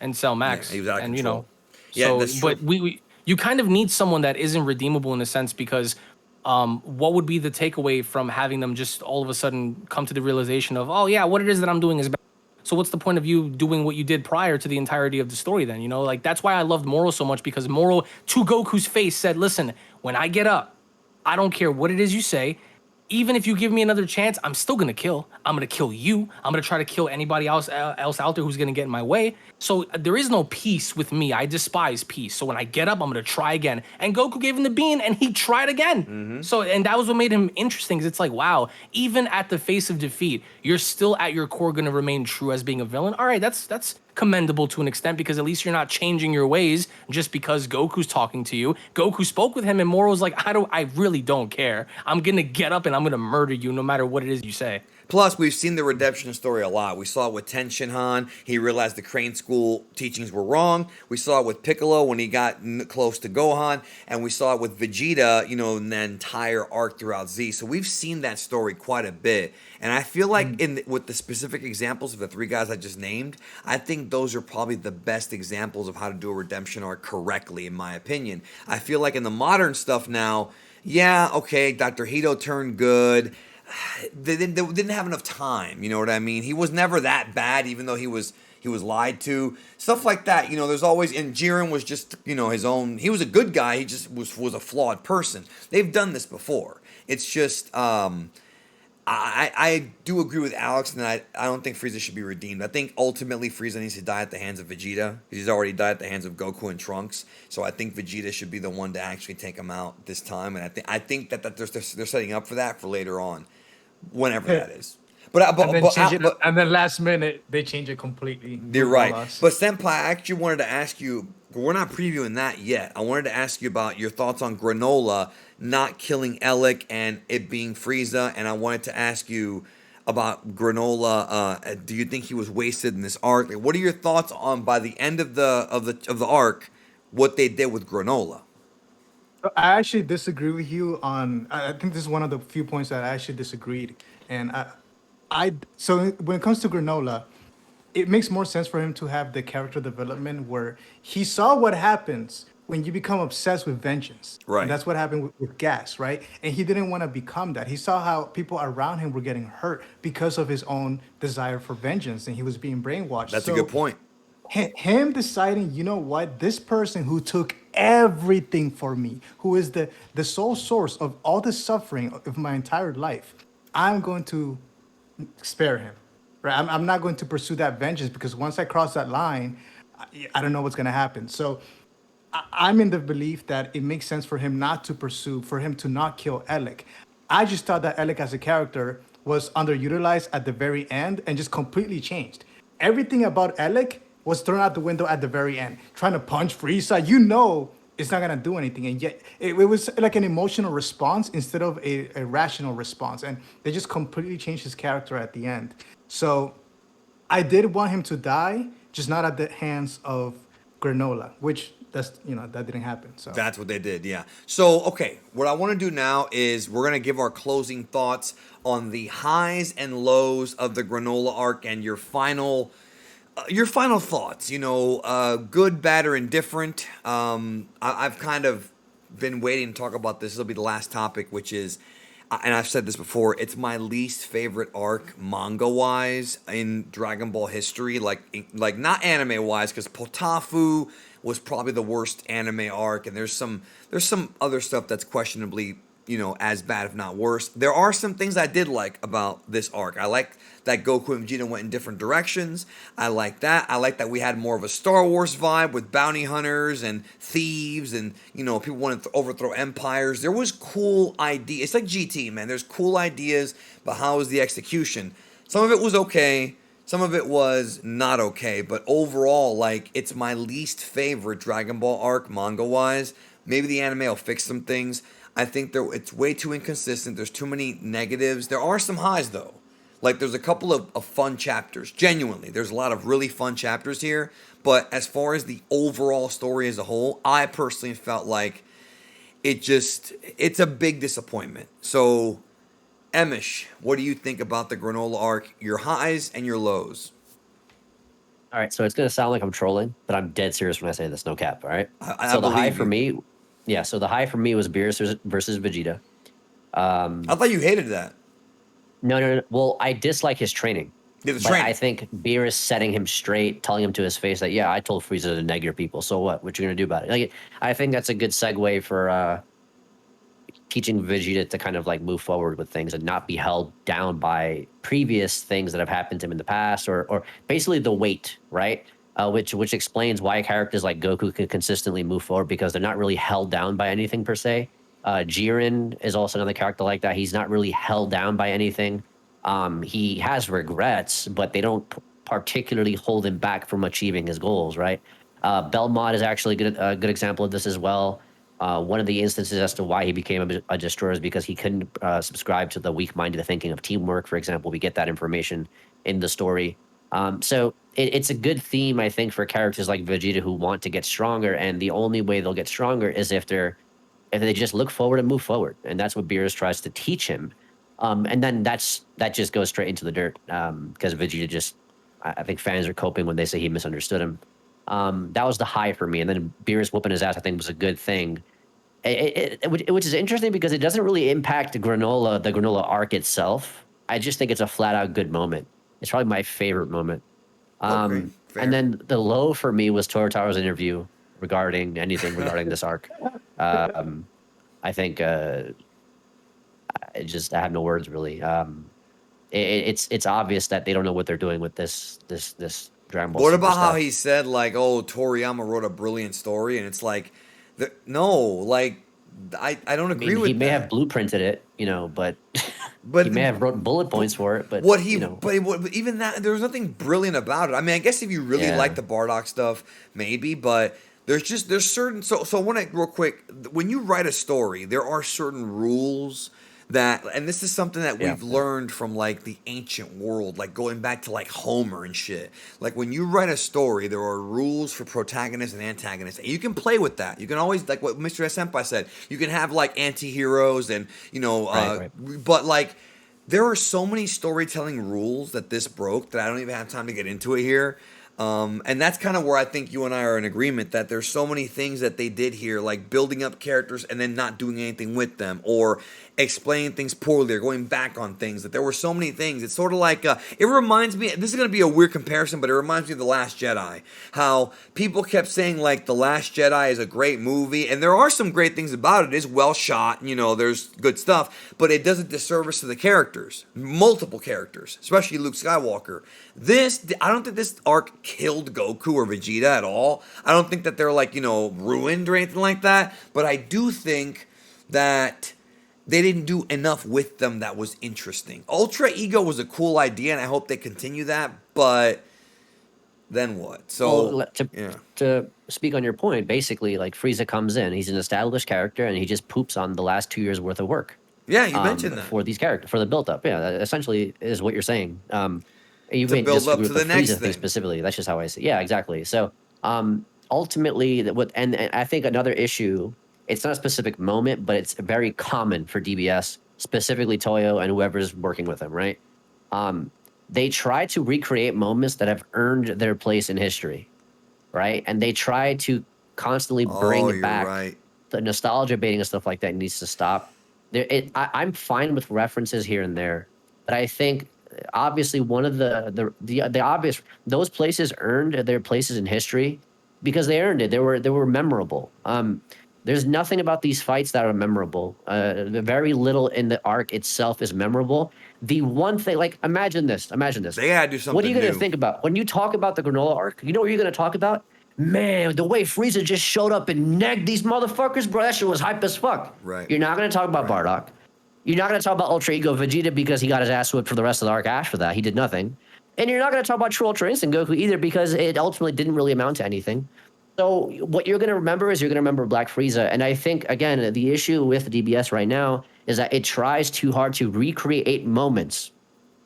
and Cell Max. Yeah, he was out of and control. You know, Yeah, that's true. but you kind of need someone that isn't redeemable in a sense because what would be the takeaway from having them just all of a sudden come to the realization of, oh yeah, what it is that I'm doing is bad. So what's the point of you doing what you did prior to the entirety of the story then? You know, like that's why I loved Moro so much because Moro to Goku's face said, listen, when I get up, I don't care what it is you say. Even if you give me another chance, I'm still gonna kill. I'm gonna kill you. I'm gonna try to kill anybody else out there who's gonna get in my way. So there is no peace with me. I despise peace. So when I get up, I'm gonna try again. And Goku gave him the bean, and he tried again. So and that was what made him interesting. 'Cause it's like, wow, even at the face of defeat, you're still at your core gonna remain true as being a villain. All right, that's commendable to an extent because at least you're not changing your ways just because Goku's talking to you. Goku spoke with him and Moro's like, I really don't care. I'm gonna get up and I'm gonna murder you no matter what it is you say. Plus, we've seen the redemption story a lot. We saw it with Ten Shinhan. He realized the Crane School teachings were wrong. We saw it with Piccolo when he got close to Gohan. And we saw it with Vegeta, you know, in the entire arc throughout Z. So we've seen that story quite a bit. And I feel like with the specific examples of the three guys I just named, I think those are probably the best examples of how to do a redemption arc correctly, in my opinion. I feel like in the modern stuff now, yeah, okay, Dr. Hito turned good. They didn't have enough time, you know what I mean? He was never that bad, even though he was lied to. Stuff like that, you know, there's always, and Jiren was just, you know, his own, he was a good guy, he just was a flawed person. They've done this before. It's just, I do agree with Alex, and I don't think Frieza should be redeemed. I think ultimately Frieza needs to die at the hands of Vegeta. He's already died at the hands of Goku and Trunks, so I think Vegeta should be the one to actually take him out this time. And I think that they're setting up for that for later on, whenever that is. And then last minute they change it completely. You're right. But Senpai, I actually wanted to ask you we're not previewing that yet. I wanted to ask you about your thoughts on Granolah not killing Alec and it being Frieza, and I wanted to ask you about Granolah. Do you think he was wasted in this arc? Like, what are your thoughts on by the end of the arc, what they did with Granolah? I actually disagree with you on. I think this is one of the few points that I actually disagreed. And so when it comes to Granola, it makes more sense for him to have the character development where he saw what happens when you become obsessed with vengeance. And Right. that's what happened with Gas, right? And he didn't want to become that. He saw how people around him were getting hurt because of his own desire for vengeance, and he was being brainwashed. That's a So good point. him deciding, you know what, this person who took everything for me, who is the sole source of all the suffering of my entire life, I'm going to spare him. Right? I'm not going to pursue that vengeance because once I cross that line, I don't know what's going to happen. So I'm in the belief that it makes sense for him not to pursue, for him to not kill Alec. I just thought that Alec as a character was underutilized at the very end and just completely changed. Everything about Alec was thrown out the window at the very end. Trying to punch Frieza, you know it's not gonna do anything. And yet it was like an emotional response instead of a rational response. And they just completely changed his character at the end. So I did want him to die, just not at the hands of Granola, which that didn't happen. So That's what they did, yeah. So, okay, what I want to do now is we're going to give our closing thoughts on the highs and lows of the Granolah arc and your final thoughts. Good, bad, or indifferent. I've kind of been waiting to talk about this. This will be the last topic, which is, and I've said this before, it's my least favorite arc manga wise in Dragon Ball history. Like not anime wise, because Potafu was probably the worst anime arc, and there's some other stuff that's questionably as bad if not worse. There are some things I did like about this arc. I like that Goku and Vegeta went in different directions. I like that. I like that we had more of a Star Wars vibe with bounty hunters and thieves and people wanting to overthrow empires. There was cool ideas. It's like GT, man. There's cool ideas, but how was the execution? Some of it was okay. Some of it was not okay, but overall, it's my least favorite Dragon Ball arc manga-wise. Maybe the anime will fix some things. I think it's way too inconsistent. There's too many negatives. There are some highs, though. There's a couple of fun chapters. Genuinely, there's a lot of really fun chapters here. But as far as the overall story as a whole, I personally felt like it's a big disappointment. So, Emish, what do you think about the Granolah arc? Your highs and your lows. All right, so it's gonna sound like I'm trolling, but I'm dead serious when I say this. No cap. All right. I So the high believe for you. me, yeah. So the high for me was Beerus versus Vegeta. I thought you hated that. No, no, no. Well, I dislike his training. Yeah, the But training. I think Beerus setting him straight, telling him to his face that, yeah, I told Frieza to neg your people. So what? What you gonna do about it? I think that's a good segue for teaching Vegeta to kind of move forward with things and not be held down by previous things that have happened to him in the past, or basically the weight, right? Which explains why characters like Goku can consistently move forward because they're not really held down by anything per se. Jiren is also another character like that. He's not really held down by anything. He has regrets, but they don't particularly hold him back from achieving his goals, right? Belmont is actually a good example of this as well. One of the instances as to why he became a destroyer is because he couldn't subscribe to the weak-minded thinking of teamwork, for example. We get that information in the story. So it's a good theme, I think, for characters like Vegeta who want to get stronger, and the only way they'll get stronger is if they just look forward and move forward, and that's what Beerus tries to teach him. And then that just goes straight into the dirt because Vegeta I think fans are coping when they say he misunderstood him. That was the high for me, and then Beerus whooping his ass I think was a good thing. Which is interesting because it doesn't really impact the Granolah arc itself. I just think it's a flat out good moment. It's probably my favorite moment. Okay, fair. And then the low for me was Torotaro's interview regarding anything regarding this arc. I think I have no words really. It's obvious that they don't know what they're doing with this Dragon Ball. What Super about how stuff. he said "Oh, Toriyama wrote a brilliant story," and it's no, I don't I agree mean, with he may that. have blueprinted it, but But he may have wrote bullet points for it. But but even that there was nothing brilliant about it. I mean, I guess if you really yeah. like the Bardock stuff, maybe, but there's certain so I want to real quick, when you write a story, there are certain rules that, and this is something that Yeah. we've learned from like the ancient world, like going back to like Homer and shit. Like when you write a story, there are rules for protagonists and antagonists, and you can play with that. You can always, like what Mr. Senpai said, you can have like anti-heroes and Right. but like there are so many storytelling rules that this broke that I don't even have time to get into it here. And that's kind of where I think you and I are in agreement that there's so many things that they did here, like building up characters and then not doing anything with them, or explaining things poorly, or going back on things. That there were so many things. It's sort of like it reminds me. This is going to be a weird comparison, but it reminds me of The Last Jedi. How people kept saying like The Last Jedi is a great movie, and there are some great things about it. It is well shot. There's good stuff, but it does a disservice to the characters, multiple characters, especially Luke Skywalker. I don't think this arc killed Goku or Vegeta at all. I don't think that they're like, ruined or anything like that. But I do think that they didn't do enough with them that was interesting. Ultra Ego was a cool idea, and I hope they continue that. But then what? So, to speak on your point, basically, like Frieza comes in, he's an established character, and he just poops on the last 2 years worth of work. Yeah, you mentioned that for these characters, for the build up. Yeah, that essentially is what you're saying. You to build up to the next thing specifically. That's just how I see. Yeah, exactly. So ultimately, and I think another issue. It's not a specific moment, but it's very common for DBS, specifically Toyo and whoever's working with them. Right? They try to recreate moments that have earned their place in history, right? And they try to constantly bring back the nostalgia baiting and stuff like that needs to stop. I'm fine with references here and there, but I think obviously one of the obvious, those places earned their places in history because they earned it. They were memorable. There's nothing about these fights that are memorable. Very little in the arc itself is memorable. The one thing, like, imagine this. They gotta do something. What are you going to think about when you talk about the Granolah arc? You know what you're going to talk about? Man, the way Frieza just showed up and negged these motherfuckers, bro, that shit was hype as fuck. Right. You're not going to talk about Bardock. You're not going to talk about Ultra Ego Vegeta because he got his ass whipped for the rest of the arc after that. He did nothing. And you're not going to talk about True Ultra Instinct Goku either because it ultimately didn't really amount to anything. So what you're going to remember is you're going to remember Black Frieza. And I think, again, the issue with DBS right now is that it tries too hard to recreate moments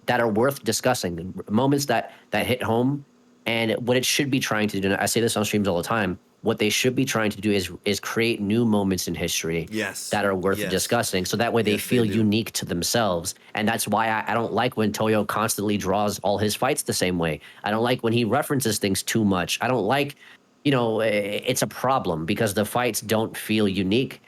that are worth discussing, moments that hit home. And what it should be trying to do, and I say this on streams all the time, what they should be trying to do is create new moments in history that are worth discussing. So that way they feel unique to themselves. And that's why I don't like when Toyo constantly draws all his fights the same way. I don't like when he references things too much. I don't like... it's a problem because the fights don't feel unique.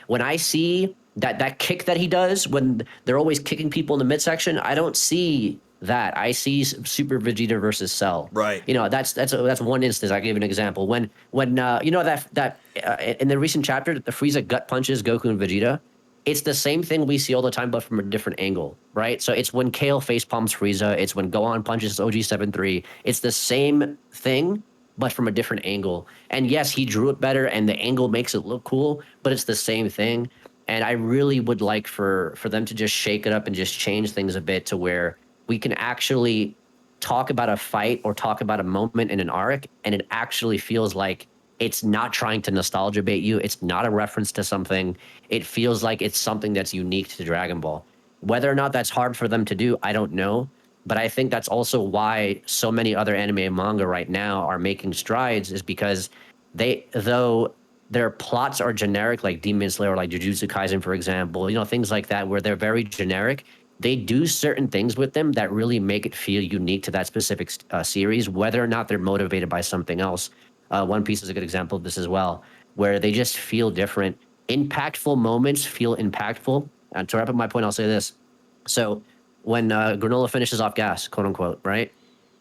When I see that kick that he does when they're always kicking people in the midsection, I don't see that. I see Super Vegeta versus Cell. Right. That's one instance. I give an example. When in the recent chapter, the Frieza gut punches Goku and Vegeta. It's the same thing we see all the time, but from a different angle, right? So it's when Kale face palms Frieza. It's when Gohan punches OG-73. It's the same thing, but from a different angle. And yes, he drew it better and the angle makes it look cool, but it's the same thing. And I really would like for them to just shake it up and just change things a bit to where we can actually talk about a fight or talk about a moment in an arc, and it actually feels like it's not trying to nostalgia bait you. It's not a reference to something. It feels like it's something that's unique to Dragon Ball. Whether or not that's hard for them to do, I don't know. But I think that's also why so many other anime and manga right now are making strides, is because though their plots are generic, like Demon Slayer or like Jujutsu Kaisen, for example, things like that, where they're very generic, they do certain things with them that really make it feel unique to that specific series, whether or not they're motivated by something else. One Piece is a good example of this as well, where they just feel different. Impactful moments feel impactful. And to wrap up my point, I'll say this. So when Granolah finishes off gas, quote unquote, right?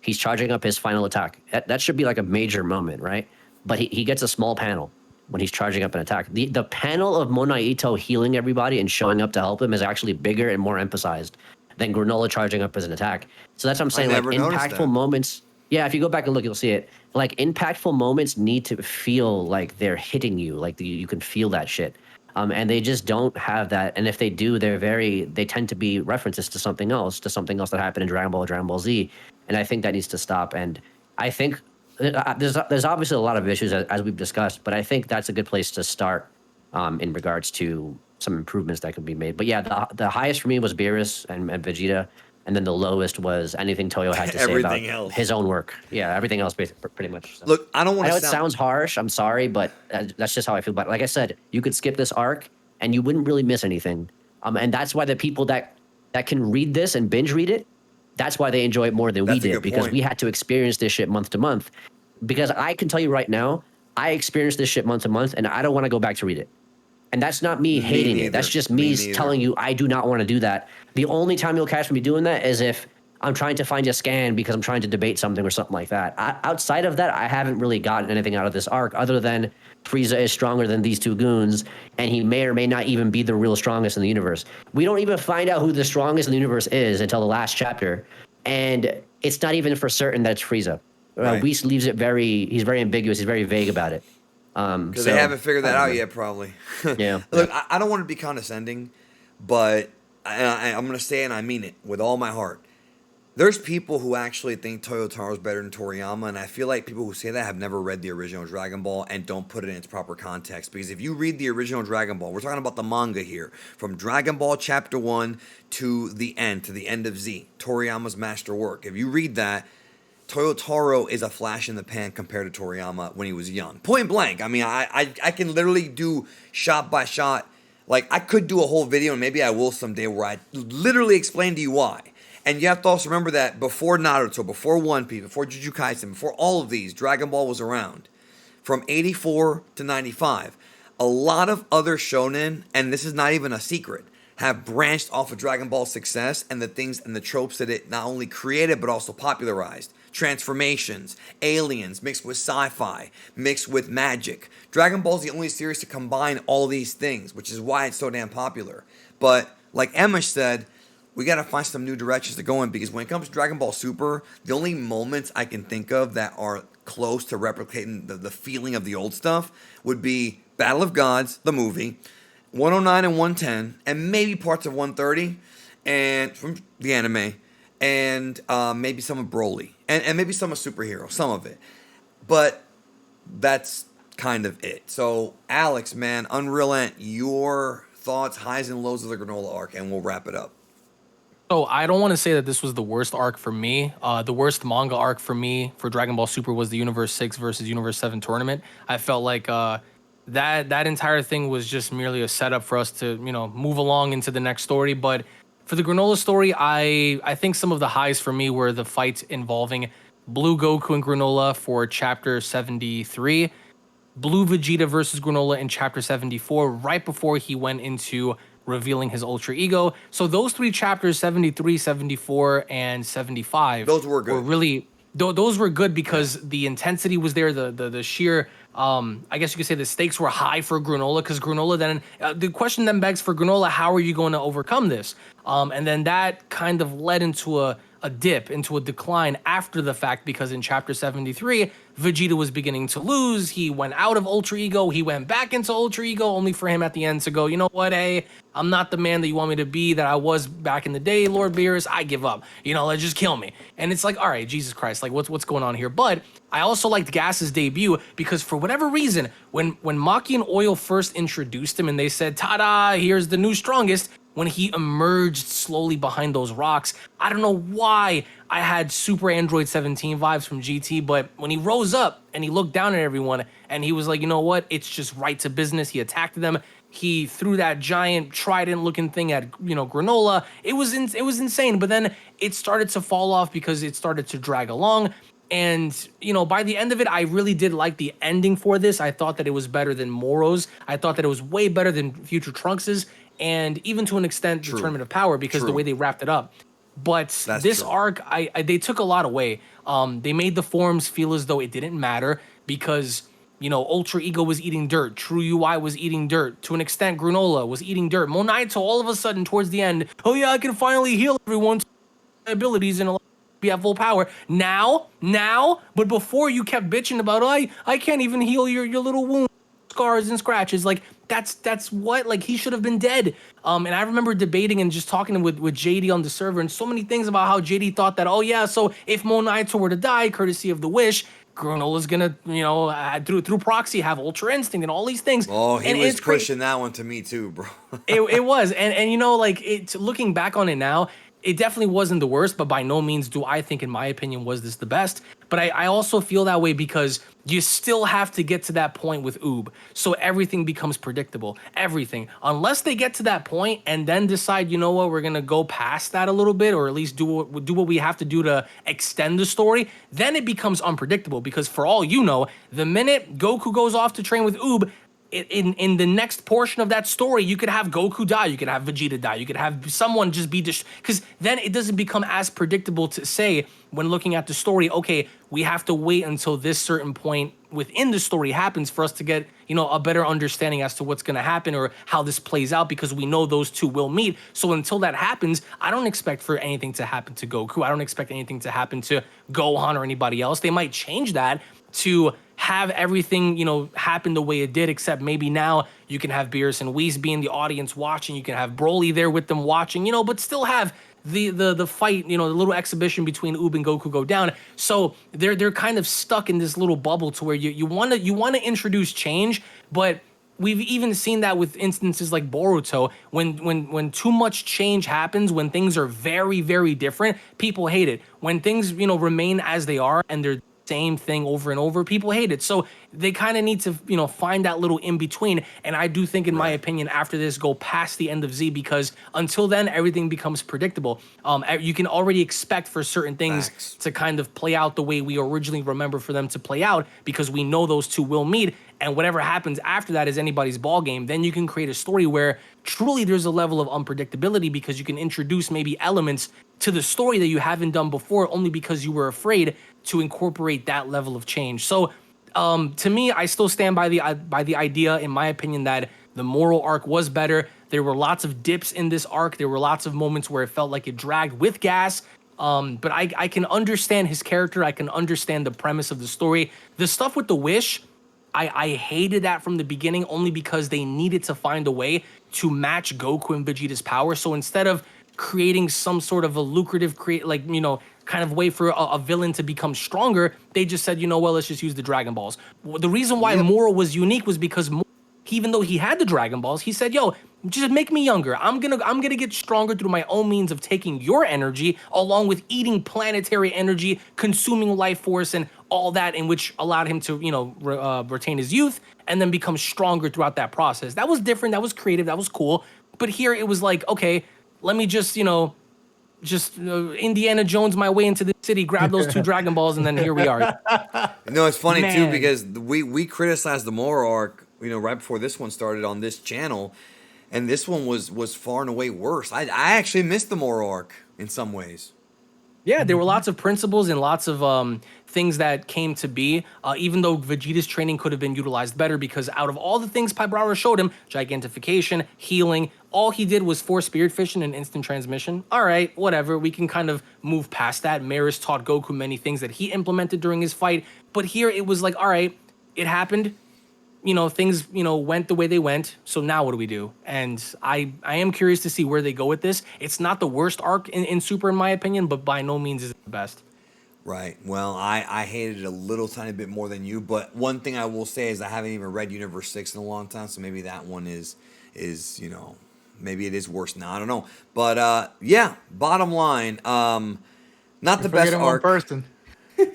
He's charging up his final attack. That should be like a major moment, right? But he gets a small panel when he's charging up an attack. The panel of Monaito healing everybody and showing up to help him is actually bigger and more emphasized than Granolah charging up as an attack. So that's what I'm saying. Like impactful moments. Yeah, if you go back and look, you'll see it. Like impactful moments need to feel like they're hitting you, like you can feel that shit. And they just don't have that. And if they do, they tend to be references to something else that happened in Dragon Ball or Dragon Ball Z. And I think that needs to stop. And I think there's obviously a lot of issues as we've discussed, but I think that's a good place to start in regards to some improvements that could be made. But yeah, the highest for me was Beerus and Vegeta, and then the lowest was anything Toyo had to say about Everything else. his own work. Yeah, everything else pretty much. So. Look, I don't want I to know it sound. sounds harsh. I'm sorry, but that's just how I feel about it. Like I said, you could skip this arc and you wouldn't really miss anything. And that's why the people that can read this and binge read it, that's why they enjoy it more than we That's a did, good because point. we had to experience this shit month to month. Because I can tell you right now, I experienced this shit month to month, and I don't want to go back to read it. And that's not me hating it. That's neither. just Me me neither. telling you I do not want to do that. The only time you'll catch me doing that is if I'm trying to find a scan because I'm trying to debate something or something like that. Outside of that, I haven't really gotten anything out of this arc other than Frieza is stronger than these two goons, and he may or may not even be the real strongest in the universe. We don't even find out who the strongest in the universe is until the last chapter, and it's not even for certain that it's Frieza. Right. Whis leaves it he's very ambiguous. He's very vague about it. Because they haven't figured that out yet, probably. Yeah. Look, I don't want to be condescending, but I'm going to say it and I mean it with all my heart. There's people who actually think Toyotaro's better than Toriyama, and I feel like people who say that have never read the original Dragon Ball and don't put it in its proper context. Because if you read the original Dragon Ball, we're talking about the manga here, from Dragon Ball Chapter 1 to the end of Z, Toriyama's masterwork. If you read that, Toyotaro is a flash in the pan compared to Toriyama when he was young. Point blank. I mean, I can literally do shot by shot. Like, I could do a whole video, and maybe I will someday, where I literally explain to you why. And you have to also remember that before Naruto, before One Piece, before Jujutsu Kaisen, before all of these, Dragon Ball was around. From 84 to 95. A lot of other shonen, and this is not even a secret, have branched off of Dragon Ball's success and the things and the tropes that it not only created but also popularized. Transformations, aliens mixed with sci-fi, mixed with magic. Dragon Ball is the only series to combine all these things, which is why it's so damn popular. But like Emma said, we got to find some new directions to go in, because when it comes to Dragon Ball Super, the only moments I can think of that are close to replicating the feeling of the old stuff would be Battle of Gods, the movie, 109 and 110, and maybe parts of 130, and from the anime, and maybe some of Broly, and maybe some of Superhero, some of it. But that's kind of it. So, Alex, man, Unreal your thoughts, highs and lows of the Granolah arc, and we'll wrap it up. So I don't want to say that this was the worst arc for me. The worst manga arc for me for Dragon Ball Super was the Universe 6 versus Universe 7 tournament. I felt like that entire thing was just merely a setup for us to, move along into the next story. But for the Granolah story, I think some of the highs for me were the fights involving Blue Goku and Granolah for Chapter 73, Blue Vegeta versus Granolah in Chapter 74, right before he went into revealing his ultra ego. So those three chapters, 73, 74, and 75, Those were good. Were really those were good because the intensity was there, the sheer I guess you could say the stakes were high for Granolah, because Granolah then the question then begs for Granolah, how are you going to overcome this? And then that kind of led into a dip, into a decline after the fact, because in Chapter 73, Vegeta was beginning to lose. He went out of Ultra Ego. He went back into Ultra Ego, only for him at the end to go, you know what, hey, I'm not the man that you want me to be, that I was back in the day, Lord Beerus. I give up. Let's just kill me. And it's like, all right, Jesus Christ, like what's going on here? But I also liked Gas's debut because for whatever reason, when Maki and Oil first introduced him and they said, ta-da, here's the new strongest, when he emerged slowly behind those rocks, I don't know why I had Super Android 17 vibes from GT, but when he rose up and he looked down at everyone and he was like, you know what, it's just right to business. He attacked them. He threw that giant trident-looking thing at Granolah. It was insane, but then it started to fall off because it started to drag along. And, by the end of it, I really did like the ending for this. I thought that it was better than Moro's. I thought that it was way better than Future Trunks's, and even to an extent, the Tournament of Power, because the way they wrapped it up. But this arc, they took a lot away. They made the forms feel as though it didn't matter because, Ultra Ego was eating dirt. True UI was eating dirt. To an extent, Granolah was eating dirt. Monaito, all of a sudden, towards the end, oh yeah, I can finally heal everyone's abilities and be at full power. Now, but before you kept bitching about, oh, I can't even heal your little wounds, scars and scratches. Like, that's what, like, he should have been dead. And I remember debating and just talking with JD on the server and so many things about how JD thought that, oh yeah, so if Monaito were to die, courtesy of the wish, Granola's gonna, through proxy have Ultra Instinct and all these things. Oh, he and was it's cra- pushing that one to me too, bro. it was, and like looking back on it now, it definitely wasn't the worst, but by no means do I think, in my opinion, was this the best. But I also feel that way because you still have to get to that point with Oob, so everything becomes predictable. Everything, unless they get to that point and then decide, you know what, we're gonna go past that a little bit, or at least do what we have to do to extend the story. Then it becomes unpredictable because, for all you know, the minute Goku goes off to train with Oob, in the next portion of that story, you could have Goku die, you could have Vegeta die, you could have someone just be because then it doesn't become as predictable to say when looking at the story. Okay, we have to wait until this certain point within the story happens for us to get a better understanding as to what's going to happen or how this plays out, because we know those two will meet. So until that happens, I don't expect for anything to happen to Goku. I don't expect anything to happen to Gohan or anybody else. They might change that to have everything, happen the way it did, except maybe now you can have Beerus and Whis be in the audience watching, you can have Broly there with them watching, but still have the fight, the little exhibition between Oob and Goku go down. So they're kind of stuck in this little bubble to where you want to introduce change, but we've even seen that with instances like Boruto. When too much change happens, when things are very, very different, people hate it. When things, remain as they are and they're same thing over and over, people hate it. So they kind of need to, find that little in between. And I do think, in my opinion, after this, go past the end of Z, because until then, everything becomes predictable. You can already expect for certain things to kind of play out the way we originally remember for them to play out, because we know those two will meet. And whatever happens after that is anybody's ball game. Then you can create a story where truly there's a level of unpredictability, because you can introduce maybe elements to the story that you haven't done before, only because you were afraid to incorporate that level of change. So to me, I still stand by the idea, in my opinion, that the Moral arc was better. There were lots of dips in this arc. There were lots of moments where it felt like it dragged with gas. But I can understand his character. I can understand the premise of the story. The stuff with the wish, I hated that from the beginning, only because they needed to find a way to match Goku and Vegeta's power. So instead of creating some sort of a lucrative kind of way for a villain to become stronger, they just said, let's just use the Dragon Balls. The reason why Moro was unique was because even though he had the Dragon Balls, he said, yo, just make me younger. I'm gonna get stronger through my own means of taking your energy, along with eating planetary energy, consuming life force, and all that, in which allowed him to, retain his youth and then become stronger throughout that process. That was different. That was creative. That was cool. But here it was like, okay, let me just, Indiana Jones my way into the city, grab those two Dragon Balls, and then here we are. It's funny too, Man. because we criticized the Moro arc, right before this one started on this channel, and this one was far and away worse. I actually missed the Moro arc in some ways. Yeah, there were lots of principles and lots of things that came to be, even though Vegeta's training could have been utilized better, because out of all the things Pabrara showed him, gigantification, healing, all he did was force Spirit Fission and instant transmission. All right, whatever, we can kind of move past that. Maris taught Goku many things that he implemented during his fight, but here it was like, all right, it happened. Things, went the way they went. So now what do we do? And I am curious to see where they go with this. It's not the worst arc in Super, in my opinion, but by no means is it the best. Right. Well, I hated it a little tiny bit more than you, but one thing I will say is I haven't even read Universe 6 in a long time, so maybe that one is maybe it is worse now. I don't know. But yeah, bottom line, not the best arc. Person.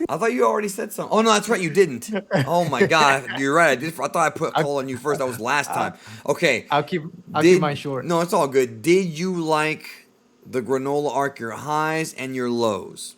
I thought you already said something. Oh no, that's right, you didn't. Oh my God, you're right. I thought I put a call on you first. That was last time. Okay. I'll keep mine short. No, it's all good. Did you like the Granolah arc, your highs and your lows?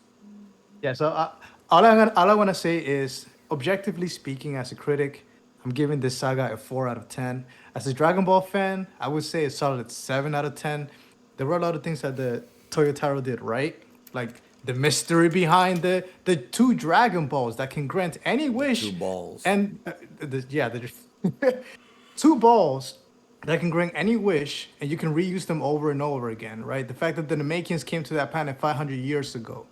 Yeah. So all I want to say is, objectively speaking, as a critic, I'm giving this saga a 4 out of 10. As a Dragon Ball fan, I would say it's solid 7 out of 10. There were a lot of things that the Toyotaro did right, like the mystery behind the two Dragon Balls that can grant any wish. Two balls. And there's 2 balls that can grant any wish, and you can reuse them over and over again, right? The fact that the Namekians came to that planet 500 years ago.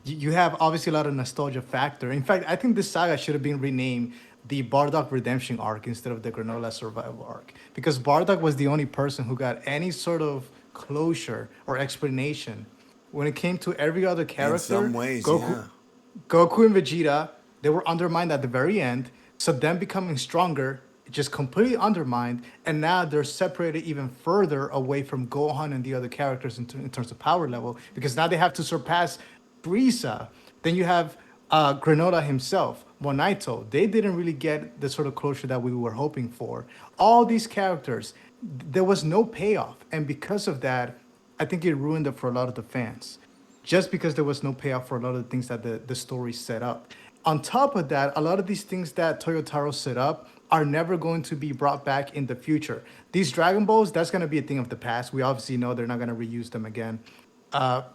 You have obviously a lot of nostalgia factor. In fact, I think this saga should have been renamed the Bardock Redemption arc instead of the Granolah Survival arc, because Bardock was the only person who got any sort of closure or explanation. When it came to every other character, In some ways, Goku, yeah. Goku and Vegeta They were undermined at the very end. So them becoming stronger just completely undermined, and now they're separated even further away from Gohan and the other characters in terms of power level, because now they have to surpass Frieza. Then you have Granolah himself, Monaito. They didn't really get the sort of closure that we were hoping for. All these characters, there was no payoff, and because of that, I think it ruined it for a lot of the fans, just because there was no payoff for a lot of the things that the story set up. On top of that, a lot of these things that Toyotaro set up are never going to be brought back in the future. These Dragon Balls, that's going to be a thing of the past. We obviously know they're not going to reuse them again. So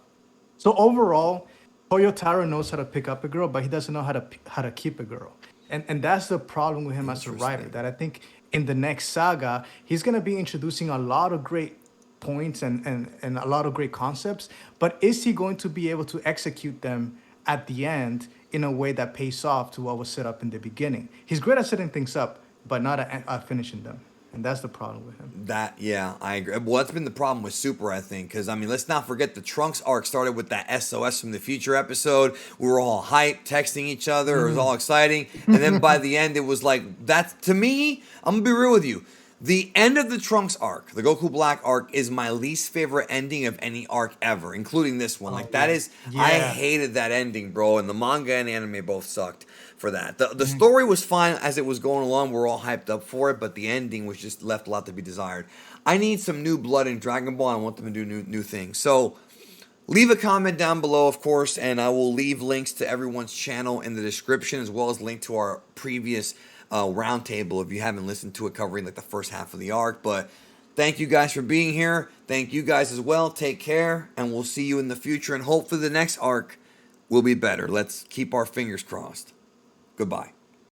overall, Toyotaro knows how to pick up a girl, but he doesn't know how to keep a girl. And that's the problem with him as a writer, that I think in the next saga, he's going to be introducing a lot of great points and a lot of great concepts, but is he going to be able to execute them at the end in a way that pays off to what was set up in the beginning? He's great at setting things up, but not at finishing them. And that's the problem with him. Yeah, I agree. Well, that's been the problem with Super, I think, because, I mean, let's not forget the Trunks arc started with that SOS from the Future episode. We were all hyped, texting each other. It was all exciting. And then by the end, it was like, to me, I'm going to be real with you. The end of the Trunks arc, the Goku Black arc, is my least favorite ending of any arc ever, including this one. I hated that ending, bro. And the manga and anime both sucked for that. The story was fine as it was going along. We're all hyped up for it, but the ending was just left a lot to be desired. I need some new blood in Dragon Ball. I want them to do new things. So leave a comment down below, of course, and I will leave links to everyone's channel in the description, as well as link to our previous roundtable if you haven't listened to it, covering like the first half of the arc. But thank you guys for being here. Thank you guys as well. Take care, and we'll see you in the future, and hopefully the next arc will be better. Let's keep our fingers crossed. Goodbye.